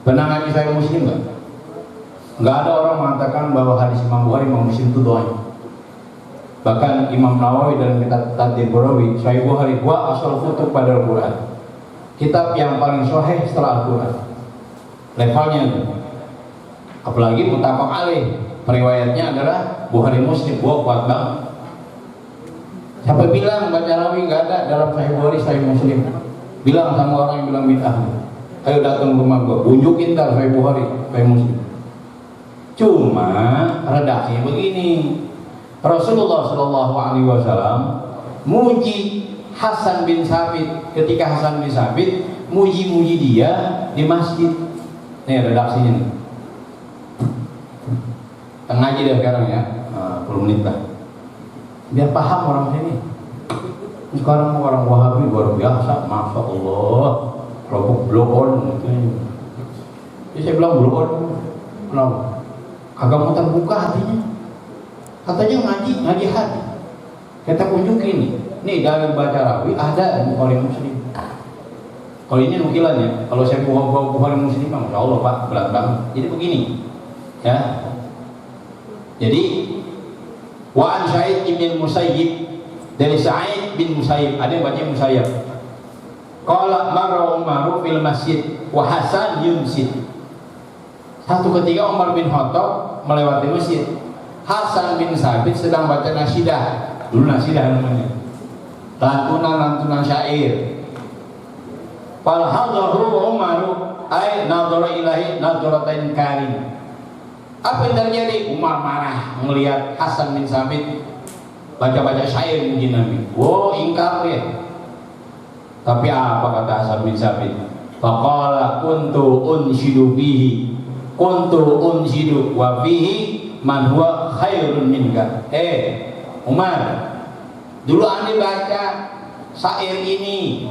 Pernah ngaji Sahih Muslim nggak? Nggak ada orang mengatakan bahwa hadis Imam Bukhari, Imam Muslim itu doanya. Bahkan Imam Nawawi dalam kitab Tadbir Burawi, Sahih Bukhari wa asal kutub pada Al-Quran, kitab yang paling sahih setelah Al-Quran. Levelnya itu. Apalagi muttafaq alaih, periwayatnya adalah Bukhari Muslim, kuat banget. Siapa bilang baca rawi nggak ada dalam Sahih Bukhari, Sahih Muslim? Bilang sama orang yang bilang bid'ah. Ayo datang ke rumah gua, tunjukin tar Sahih Bukhari, Sahih Muslim. Cuma redaksinya begini. Rasulullah Shallallahu Alaihi Wasallam muji Hasan bin Sabit. Ketika Hasan bin Sabit muji-muji dia di masjid. Nih redaksinya nih. Tengah aja deh sekarang ya, 10 menit lah. Biar paham orang sini. Sekarang orang Wahabi luar biasa, masya Allah. Kelompok blokon gitu. Jadi saya bilang blokon, kenapa? Agak mau terbuka hatinya. Katanya ngaji hati. Kita tunjukin nih dalam baca rawi ada Bukhari Muslim. Kalau ini nukilannya, kalau saya bawa Bukhari Muslim, masya Allah Pak, berat banget. Jadi begini, ya. Jadi Wa an Sa'id bin Musayyib, dari Sa'id bin Musayyib, ada yang baca Musayyib. Qala marra Umar fil masjid wa Hasan yumsid. Satu ketika Umar bin Khattab melewati masjid, Hasan bin Sabit sedang baca nasidah. Dulu nasidah namanya, lantunan syair. Fal hadharu Umar ay nadhara ilahi nadratain karim. Apa yang terjadi? Umar marah melihat Hasan bin Sabit baca-baca syair muji Nabi. Wow, ingkar ya. Tapi apa kata Hasan bin Sabit? Faqala kuntu unshidu bihi, kuntu unshidu wa bihi man huwa khairun minka. Umar, dulu Anda baca syair ini,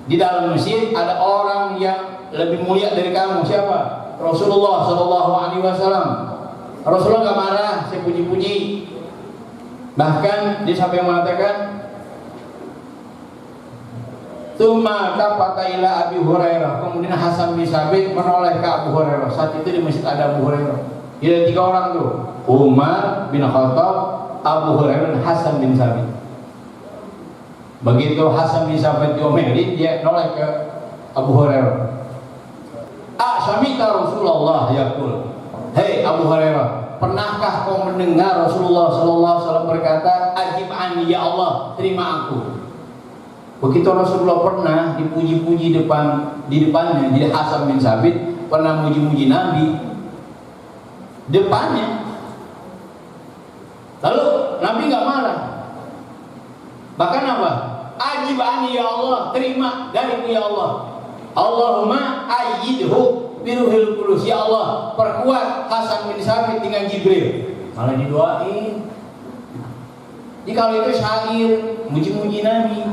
di dalam masjid ada orang yang lebih mulia dari kamu. Siapa? Rasulullah Shallallahu Alaihi Wasallam. Rasulullah nggak marah, saya puji-puji. Bahkan dia sampai mengatakan, Tsumma tafata ila Abi Hurairah. Kemudian Hasan bin Sabit menoleh ke Abu Hurairah. Saat itu di masjid ada Abu Hurairah. Ada 3 orang tuh, Umar bin Khattab, Abu Hurairah, dan Hasan bin Sabit. Begitu Hasan bin Sabit diomelin, dia noleh ke Abu Hurairah. Samita Rasulullah yaqul. Hei Abu Hurairah, pernahkah kau mendengar Rasulullah sallallahu alaihi wasallam berkata, "Ajib anni ya Allah, terima aku." Begitu Rasulullah pernah dipuji-puji di depannya, jadi Hasan bin Sabit pernah muji-muji Nabi depannya. Lalu Nabi nggak marah. Bahkan apa? Ajib anni ya Allah, terima dariku ya Allah. Allahumma ayyidhu biruhil qudus, ya Allah perkuat Hasan bin Sabit dengan Jibril. Malah didoain. Jadi kalau itu syair muji-muji Nabi.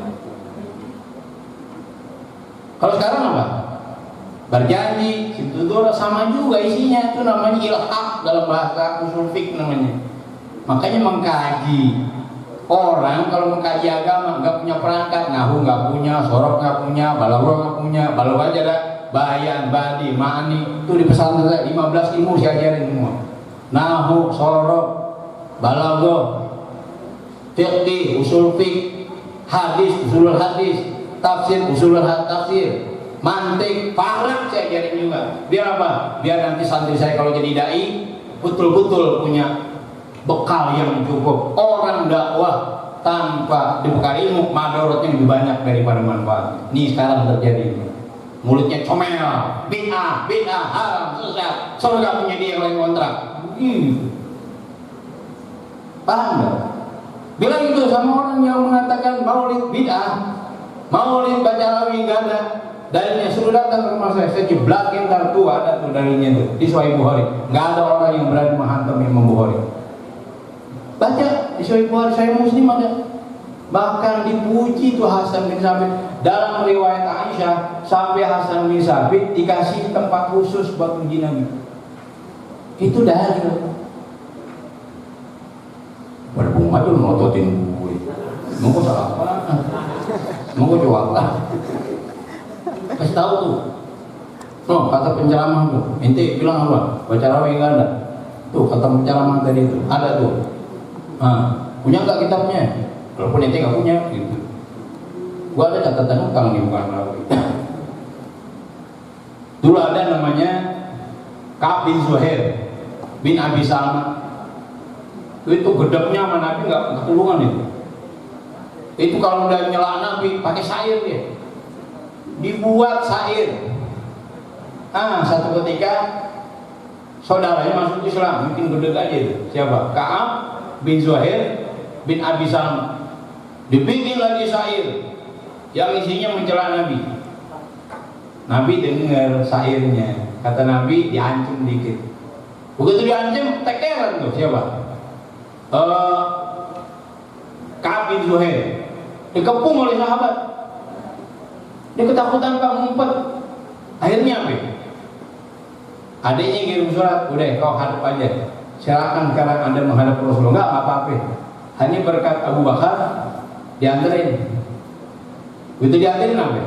Kalau sekarang apa? Berjanji, Situdora, sama juga isinya, itu namanya ilhaq dalam bahasa usul fiqh namanya. Makanya mengkaji. Orang kalau mengkaji agama nggak punya perangkat, nahu nggak punya, sorok nggak punya, balaghah nggak punya, balaghah aja ada bayan, badi, ma'ani, itu di pesantren saya 15 ilmu saya ajarin semua. Nahu, sorok, balaghah, fiqh, usul fiqh, hadis, usulul hadis, tafsir, usulul tafsir, mantik, falak saya ajarin juga. Biar apa? Biar nanti santri saya kalau jadi dai betul-betul punya bekal yang cukup. Orang dakwah tanpa dibekali ilmu, madaratnya lebih banyak daripada manfaat. Ini sekarang terjadi. Mulutnya comel, bid'ah, haram, sesat, surga punya dia yang lain kontrak. Paham nggak? Bilang itu sama orang yang mengatakan maulid bid'ah, maulid baca rawi nggak ada dalilnya. Suruh datang ke rumah saya jeblakin kartu, ada tuh dalilnya tuh di Sahih Bukhari. Nggak ada orang yang berani menghantam Imam Bukhari. Baca di Sahih Bukhari, Sahih Muslim ada. Bahkan dipuji tuh Hasan bin Sabit. Dalam riwayat Aisyah sampai Hasan bin Sabit dikasih tempat khusus buat puji Nabi. Itu dalil. Berbunga aja melototin gue. Mau salah apa? Mau jawab lah. Kasih tahu tuh. No, kata penceramah tuh. Ente bilang apa? Baca rawi enggak ada. Tuh kata penceramah tadi itu ada tuh. Punya nggak kitabnya? Walaupun ente nggak punya, gitu. Gua ada catatan utang nih bukan rawi. Dulu ada namanya Ka'ab bin Zuhair bin Abi Salma. Itu gedeknya sama Nabi nggak ketulungan itu. Itu kalau udah nyela Nabi pakai syair dia. Dibuat syair. Satu ketika saudaranya masuk Islam, mungkin gedek aja itu. Siapa? Ka'ab bin Zuhair bin Abi Salma. Dibikin lagi syair yang isinya mencela Nabi. Nabi dengar syairnya, kata Nabi diancam dikit. Begitu diancam, tekeran tuh siapa? Ka'ab bin Zuhair dikepung oleh sahabat. Dia ketakutan Pak, ngumpet. Akhirnya apa? Adiknya kirim surat, udah kau hadap aja. Silakan sekarang Anda menghadap Rasulullah, enggak apa-apa. Hanya berkat Abu Bakar dianterin. Begitu dianterin apa?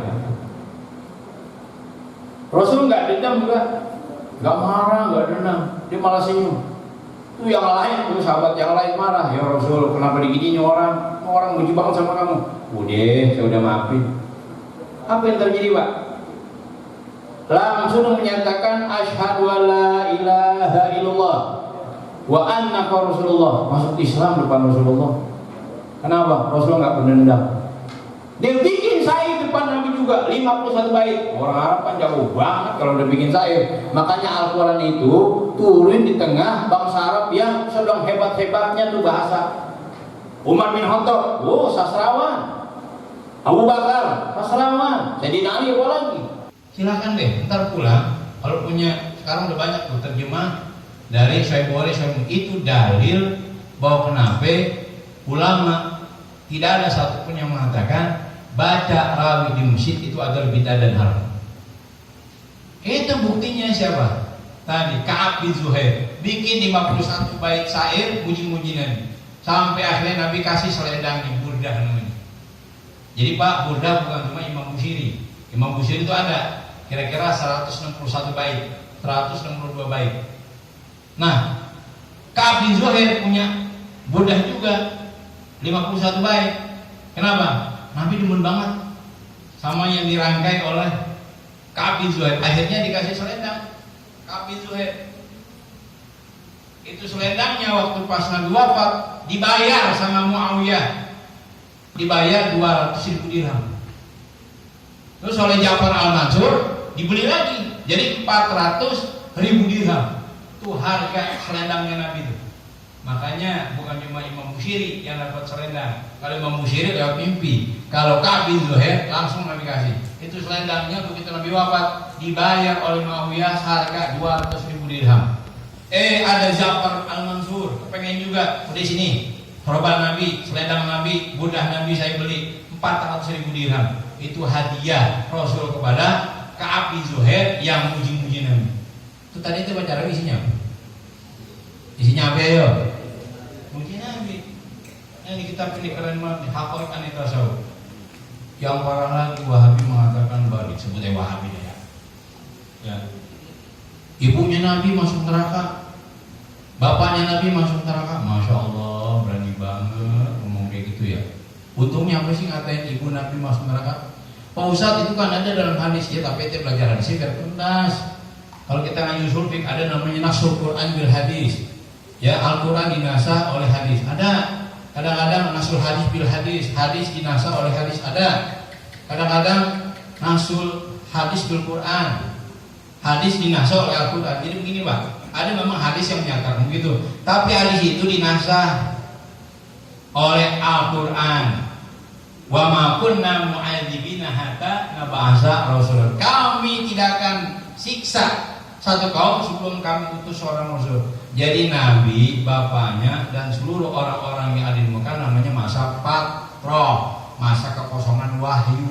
Rasul nggak dendam juga, nggak marah, nggak dendam, dia malah senyum. Itu yang lain, tuh sahabat yang lain marah. Ya Rasul, kenapa diginiin orang? Orang benci banget sama kamu. Udah, saya udah maafin. Apa yang terjadi Pak? Langsung menyatakan asyhadu alla ilaha illallah wa annaka Rasulullah. Masuk Islam depan Rasulullah. Kenapa? Rasulullah nggak berdendam. Dia bikin syair depan Nabi juga 51 bait. Orang Arab kan jauh banget kalau udah bikin syair. Makanya Al-Quran itu turun di tengah bangsa Arab yang sedang hebat-hebatnya tuh bahasa. Umar bin Khattab, sastrawan. Abu Bakar, sastrawan. Sayyidina Ali apa lagi? Silakan deh, ntar pulang. Kalau punya, sekarang udah banyak tuh terjemah dari Syekh Bukhari itu dalil bahwa kenapa ulama tidak ada satupun yang mengatakan baca rawi di masjid itu adalah bid'ah dan haram. Itu buktinya siapa? Tadi Ka'ab bin Zuhair bikin 51 bait syair muji-muji Nabi. Sampai akhirnya Nabi kasih selendang di Burdah namanya. Jadi Pak, Burdah bukan cuma Imam Busiri. Imam Busiri itu ada kira-kira 161 bait, 162 bait. Nah, Ka'ab bin Zuhair punya Burdah juga 51 bait. Kenapa? Nabi demen banget sama yang dirangkai oleh Ka'ab bin Zuhair. Akhirnya dikasih selendang Ka'ab bin Zuhair. Itu selendangnya waktu pas Nabi wafat dibayar sama Muawiyah, dibayar 200.000 dirham. Terus oleh Ja'far al-Mansur dibeli lagi jadi 400.000 dirham. Itu harga selendangnya Nabi itu. Makanya bukan cuma Imam Busiri yang dapat selendang. Kalau Imam Busiri lewat mimpi. Kalau Ka'ab bin Zuhair langsung Nabi kasih. Itu selendangnya begitu Nabi wafat dibayar oleh Muawiyah harga 200.000 dirham. Ada Ja'far al-Mansur kepengen juga di sini. Korban Nabi, selendang Nabi, budah Nabi saya beli 400.000 dirham. Itu hadiah Rasul kepada Ka'ab bin Zuhair yang muji-muji Nabi. Itu tadi itu baca isinya. Isinya apa ya? Muji Nabi. Ini kitab ini keren banget, Haqqaiqan Tasawuf. Yang parah lagi Wahabi mengatakan balik, sebutnya Wahabi ya. Ya. Ibunya Nabi masuk neraka, bapaknya Nabi masuk neraka. Masya Allah, berani banget ngomong kayak gitu ya. Untungnya apa sih ngatain ibu Nabi masuk neraka? Pak Ustadz itu kan ada dalam hadis ya, tapi itu pelajaran sih biar tuntas. Kalau kita ngaji usul fiqh ada namanya nasul Quran bil hadis. Ya, Al-Quran dinasah oleh hadis. Ada. Kadang-kadang nasul hadis bil hadis, hadis dinasah oleh hadis ada. Kadang-kadang nasul hadis bil Quran, hadis dinasah oleh Al-Quran. Jadi begini Pak, ada memang hadis yang menyatakan begitu, tapi hadis itu dinasah oleh Al-Quran. Wa ma kunna mu'adzibina hatta nab'atsa rasulan. Kami tidak akan siksa satu kaum sebelum kami utus seorang rasul. Jadi Nabi, bapaknya dan seluruh orang-orang yang ada di Mekah namanya masa fatrah, masa kekosongan wahyu.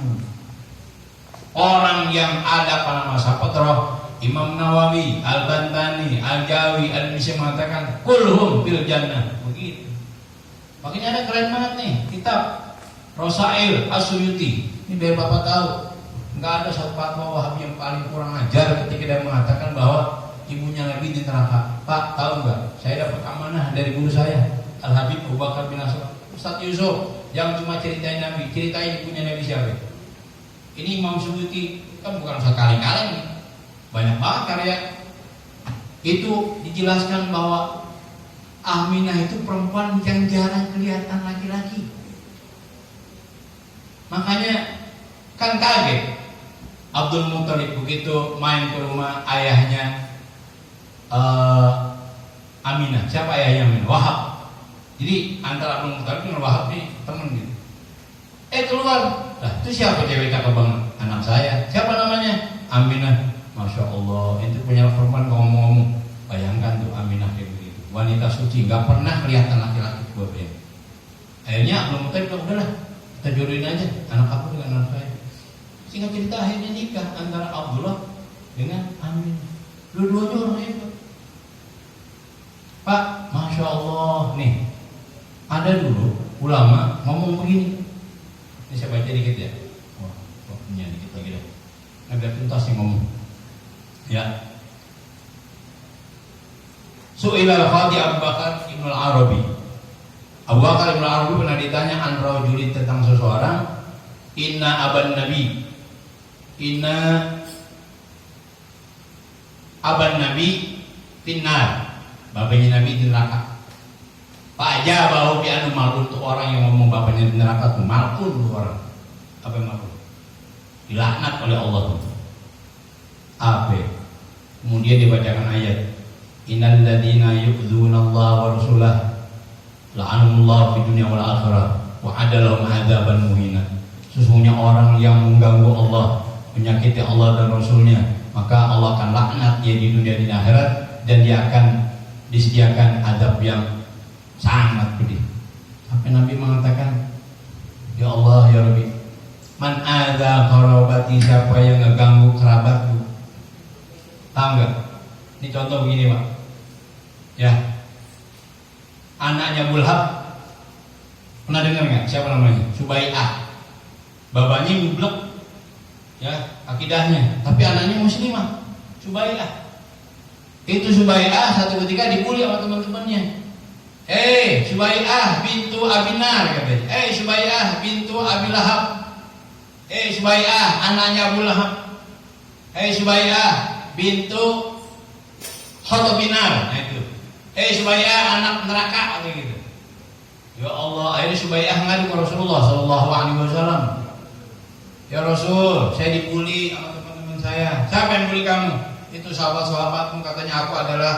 Orang yang ada pada masa fatrah, Imam Nawawi, Al-Bantani, Al-Jawi, Al-Misi mengatakan kulhum fil jannah. Begitu. Makanya ada keren banget nih kitab Rosail As-Suyuti. Ini biar Bapak tahu, nggak ada satu fatwa Wahabi yang paling kurang ajar ketika dia mengatakan bahwa ibunya Nabi di neraka. Pak, tahu nggak? Saya dapat amanah dari guru saya, Al-Habib Abu Bakar bin Aslam. Ustaz Yusuf, jangan cuma ceritain Nabi, ceritain ibunya Nabi siapa? Ini Imam Suyuti kan bukan sekali-kali nih, banyak banget karya. Itu dijelaskan bahwa Aminah itu perempuan yang jarang kelihatan laki-laki. Makanya kan kaget Abdul Muthalib begitu main ke rumah ayahnya Aminah. Siapa ayahnya Aminah? Wahab. Jadi antara Abdul Muthalib dengan Wahab nih temen gitu. Keluar, lah itu siapa cewek cakep banget? Anak saya. Siapa namanya? Aminah. Masya Allah, itu punya perempuan ngomong-ngomong. Bayangkan tuh Aminah kayak begitu, wanita suci, nggak pernah kelihatan laki-laki buatnya. Akhirnya Abdul Muthalib bilang, udahlah kita jodohin aja anak aku dengan anak saya. Singkat cerita akhirnya nikah antara Abdullah dengan Aminah. Dua-duanya orang hebat. Pak, Masya Allah nih, ada dulu ulama ngomong begini. Ini saya baca dikit ya. Wah, waktunya dikit lagi dah. Agak tuntas yang ngomong. Ya. Su'ila al-Qadi Abu Bakar Ibn al-Arabi. Abu Bakar Ibn al-Arabi pernah ditanya an rajulin tentang seseorang, inna aban nabi, inna aban nabi finnar, bapaknya Nabi di neraka. Pak aja bahwa bi anu malun, untuk orang yang ngomong bapaknya di neraka tuh malun tuh orang. Apa yang malun? Dilaknat oleh Allah tuh. Apa? Kemudian dibacakan ayat, innal ladzina yu'dzuna Allah wa rasulah la'anahumullah fid dunya wal akhirah wa adalahum adzaban muhina. Sesungguhnya orang yang mengganggu Allah, menyakiti Allah dan Rasulnya, maka Allah akan laknat dia di dunia dan di akhirat, dan dia akan disediakan adab yang sangat pedih. Sampai Nabi mengatakan, ya Allah ya Rabbi, man adza qarabati, siapa yang ngeganggu kerabatku. Tahu nggak? Ini contoh begini Pak. Ya, anaknya Bulhab, pernah dengar nggak? Siapa namanya? Subai'ah. Bapaknya ngublek, ya akidahnya, tapi anaknya muslimah. Subai'ah. Itu Subai'ah satu ketika dibully sama teman-temannya. Subai'ah bintu Abinar katanya. Subai'ah bintu Abi Lahab. Subai'ah anaknya Abu Lahab. Subai'ah bintu Khotobinar. Nah itu. Subai'ah anak neraka atau gitu. Ya Allah, akhirnya Subai'ah ngadu ke Rasulullah Sallallahu Alaihi Wasallam. Ya Rasul, saya dibully sama teman-teman saya. Siapa yang bully kamu? Itu sahabat-sahabatmu, katanya aku adalah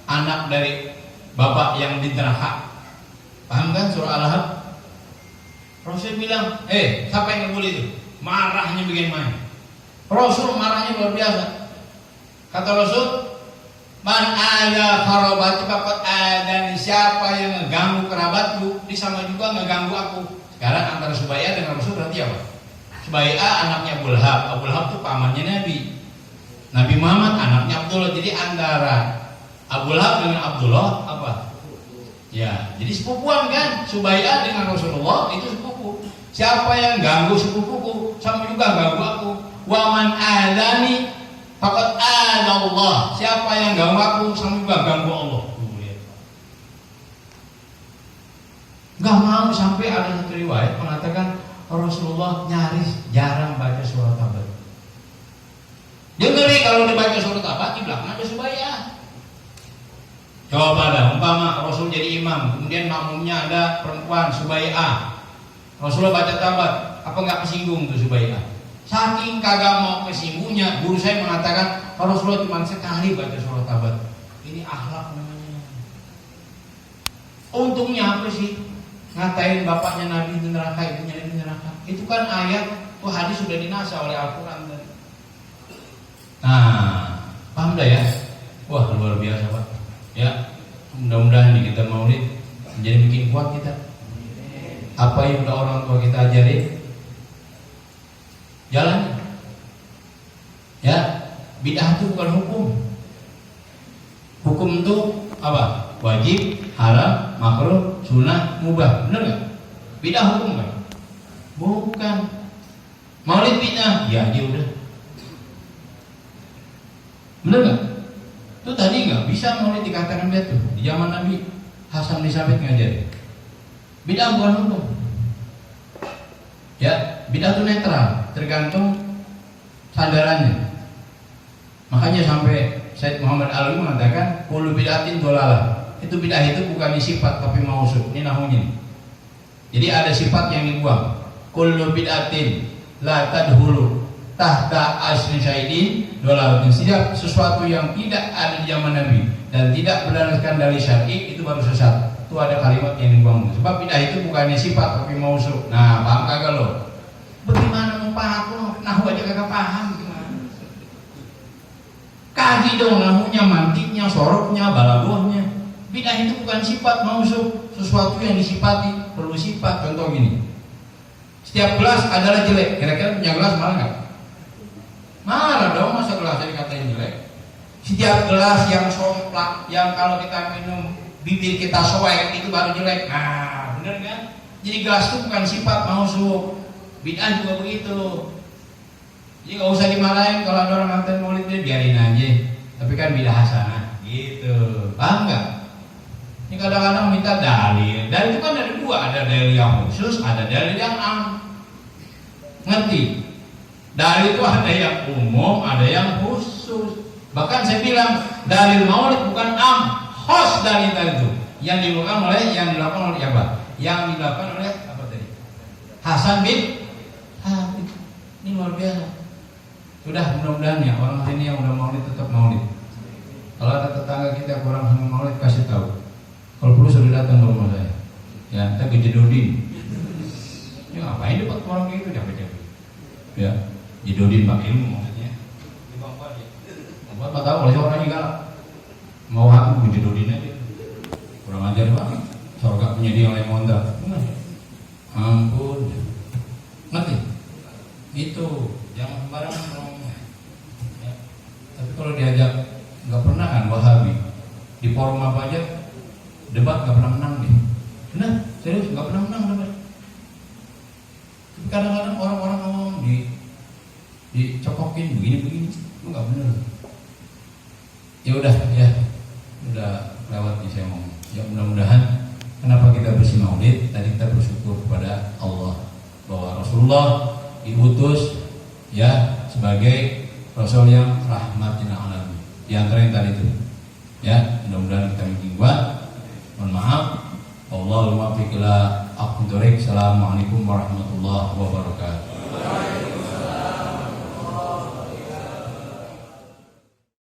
anak dari bapak yang di neraka. Paham kan surah Al-Ahzab? Rasul bilang, siapa yang ngebully itu? Marahnya bikin main. Rasul marahnya luar biasa. Kata Rasul, man ada karabati faqad adani, siapa yang ngeganggu kerabatku, dia sama juga ngeganggu aku. Sekarang antara Subai'ah dengan Rasul berarti apa? Subai'ah anaknya Abu Lahab. Abu Lahab itu pamannya Nabi Muhammad anaknya Abdullah. Jadi antara Abu Lahab dengan Abdullah apa? Ya, jadi sepupuan kan. Subai'ah dengan Rasulullah itu sepupu. Siapa yang ganggu sepupuku sama juga ganggu aku. Wa man adani faqad adallah, siapa yang ganggu aku sama juga ganggu Allah. Gak mau sampai ada satu riwayat mengatakan Rasulullah nyaris jarang baca surat Tabat. Dia ngeri kalau dibaca surat Tabat di belakang ada Subai'ah. Coba dah, umpama Rasul jadi imam, kemudian makmumnya ada perempuan Subai'ah. Rasulullah baca Tabat, apa nggak kesinggung tuh Subai'ah? Saking kagak mau kesinggungnya, guru saya mengatakan Rasulullah cuma sekali baca surat Tabat. Ini akhlak namanya. Untungnya apa sih? Ngatain bapaknya Nabi di neraka, ibunya di neraka. Itu kan ayat, hadis sudah dinasa oleh Al-Quran tadi. Nah, paham dah ya? Wah, luar biasa Pak. Ya, mudah-mudahan nih kita maulid menjadi bikin kuat kita. Apa yang udah orang tua kita ajarin, jalan. Ya, bid'ah itu bukan hukum. Hukum itu apa? Wajib, haram, makruh, sunnah, mubah. Benar nggak? Bid'ah hukum kan? Bukan. Maulid bid'ah, ya dia udah. Benar nggak? Itu tadi nggak bisa maulid dikatakan dia tuh. Di zaman Nabi Hasan bin Sabit ngajarin. Bid'ah bukan hukum. Ya, bid'ah itu netral, tergantung sandarannya. Makanya sampai Said Muhammad Ali mengatakan kullu bid'atin dhalalah. Itu bid'ah itu bukan sifat tapi mausuf. Ini nahunya. Jadi ada sifat yang dibuang. Kullu bid'atin la tadhulu tahta asri syaidin dhalalah. Setiap sesuatu yang tidak ada di zaman Nabi dan tidak berdasarkan dari syar'i itu baru sesat. Itu ada kalimat yang dibuang. Sebab bid'ah itu bukannya sifat tapi mausuf. Nah, paham kagak lo? Bagaimana mau paham lo? Nahu aja kagak paham gimana? Kaji dong nahunya, mantiknya, soroknya, balagohnya. Bid'ah itu bukan sifat mausuf, sesuatu yang disifati perlu sifat. Contoh gini, setiap gelas adalah jelek. Kira-kira punya gelas marah nggak? Marah dong, masa gelasnya dikatain jelek. Setiap gelas yang somplak, yang kalau kita minum bibir kita soek itu baru jelek. Nah, bener kan? Jadi gelas itu bukan sifat mausuf. Bid'ah juga begitu. Jadi nggak usah dimarahin kalau ada orang nganten maulid, dia biarin aja. Tapi kan bid'ah hasanah, gitu. Paham nggak? Ini kadang-kadang minta dalil. Dalil itu kan ada dua, ada dalil yang khusus, ada dalil yang am. Ngerti? Dalil itu ada yang umum, ada yang khusus. Bahkan saya bilang dalil maulid bukan am, khos dalil itu. Yang dilakukan oleh apa? Yang dilakukan oleh apa tadi? Hasan bin Thabit. Ini luar biasa. Sudah, mudah-mudahan ya orang sini yang udah maulid tetap maulid. Kalau ada tetangga kita kurang sama maulid, kasih tahu. Kalau perlu sudah datang ke rumah saya. Ya, kita kejedodin. Ya ngapain dapat orang kayak gitu, capek-capek. Ya, jedodin pakai ilmu maksudnya. Di bangku aja. Buat tahu kalau orangnya galak. Mau aku kejedodin aja. wajar banget. Surga punya dia yang mondar. Ampun. Ngerti? Itu jangan sembarangan ngomong. Ya. Tapi kalau diajak, nggak pernah kan Wahabi di forum apa aja debat nggak pernah menang nih. Benar, serius nggak pernah menang debat. Tapi kadang-kadang orang-orang ngomong dicokokin begini-begini, itu nggak benar. Ya udah lewat nih saya ngomong. Ya mudah-mudahan kenapa kita bersih maulid? Tadi kita bersyukur kepada Allah bahwa Rasulullah diutus ya sebagai Rasul yang rahmatin alamin. Di antara yang tadi itu, ya mudah-mudahan kita makin kuat. Mohon maaf. Allahumma fiqila aqdirik. Assalamualaikum warahmatullahi wabarakatuh.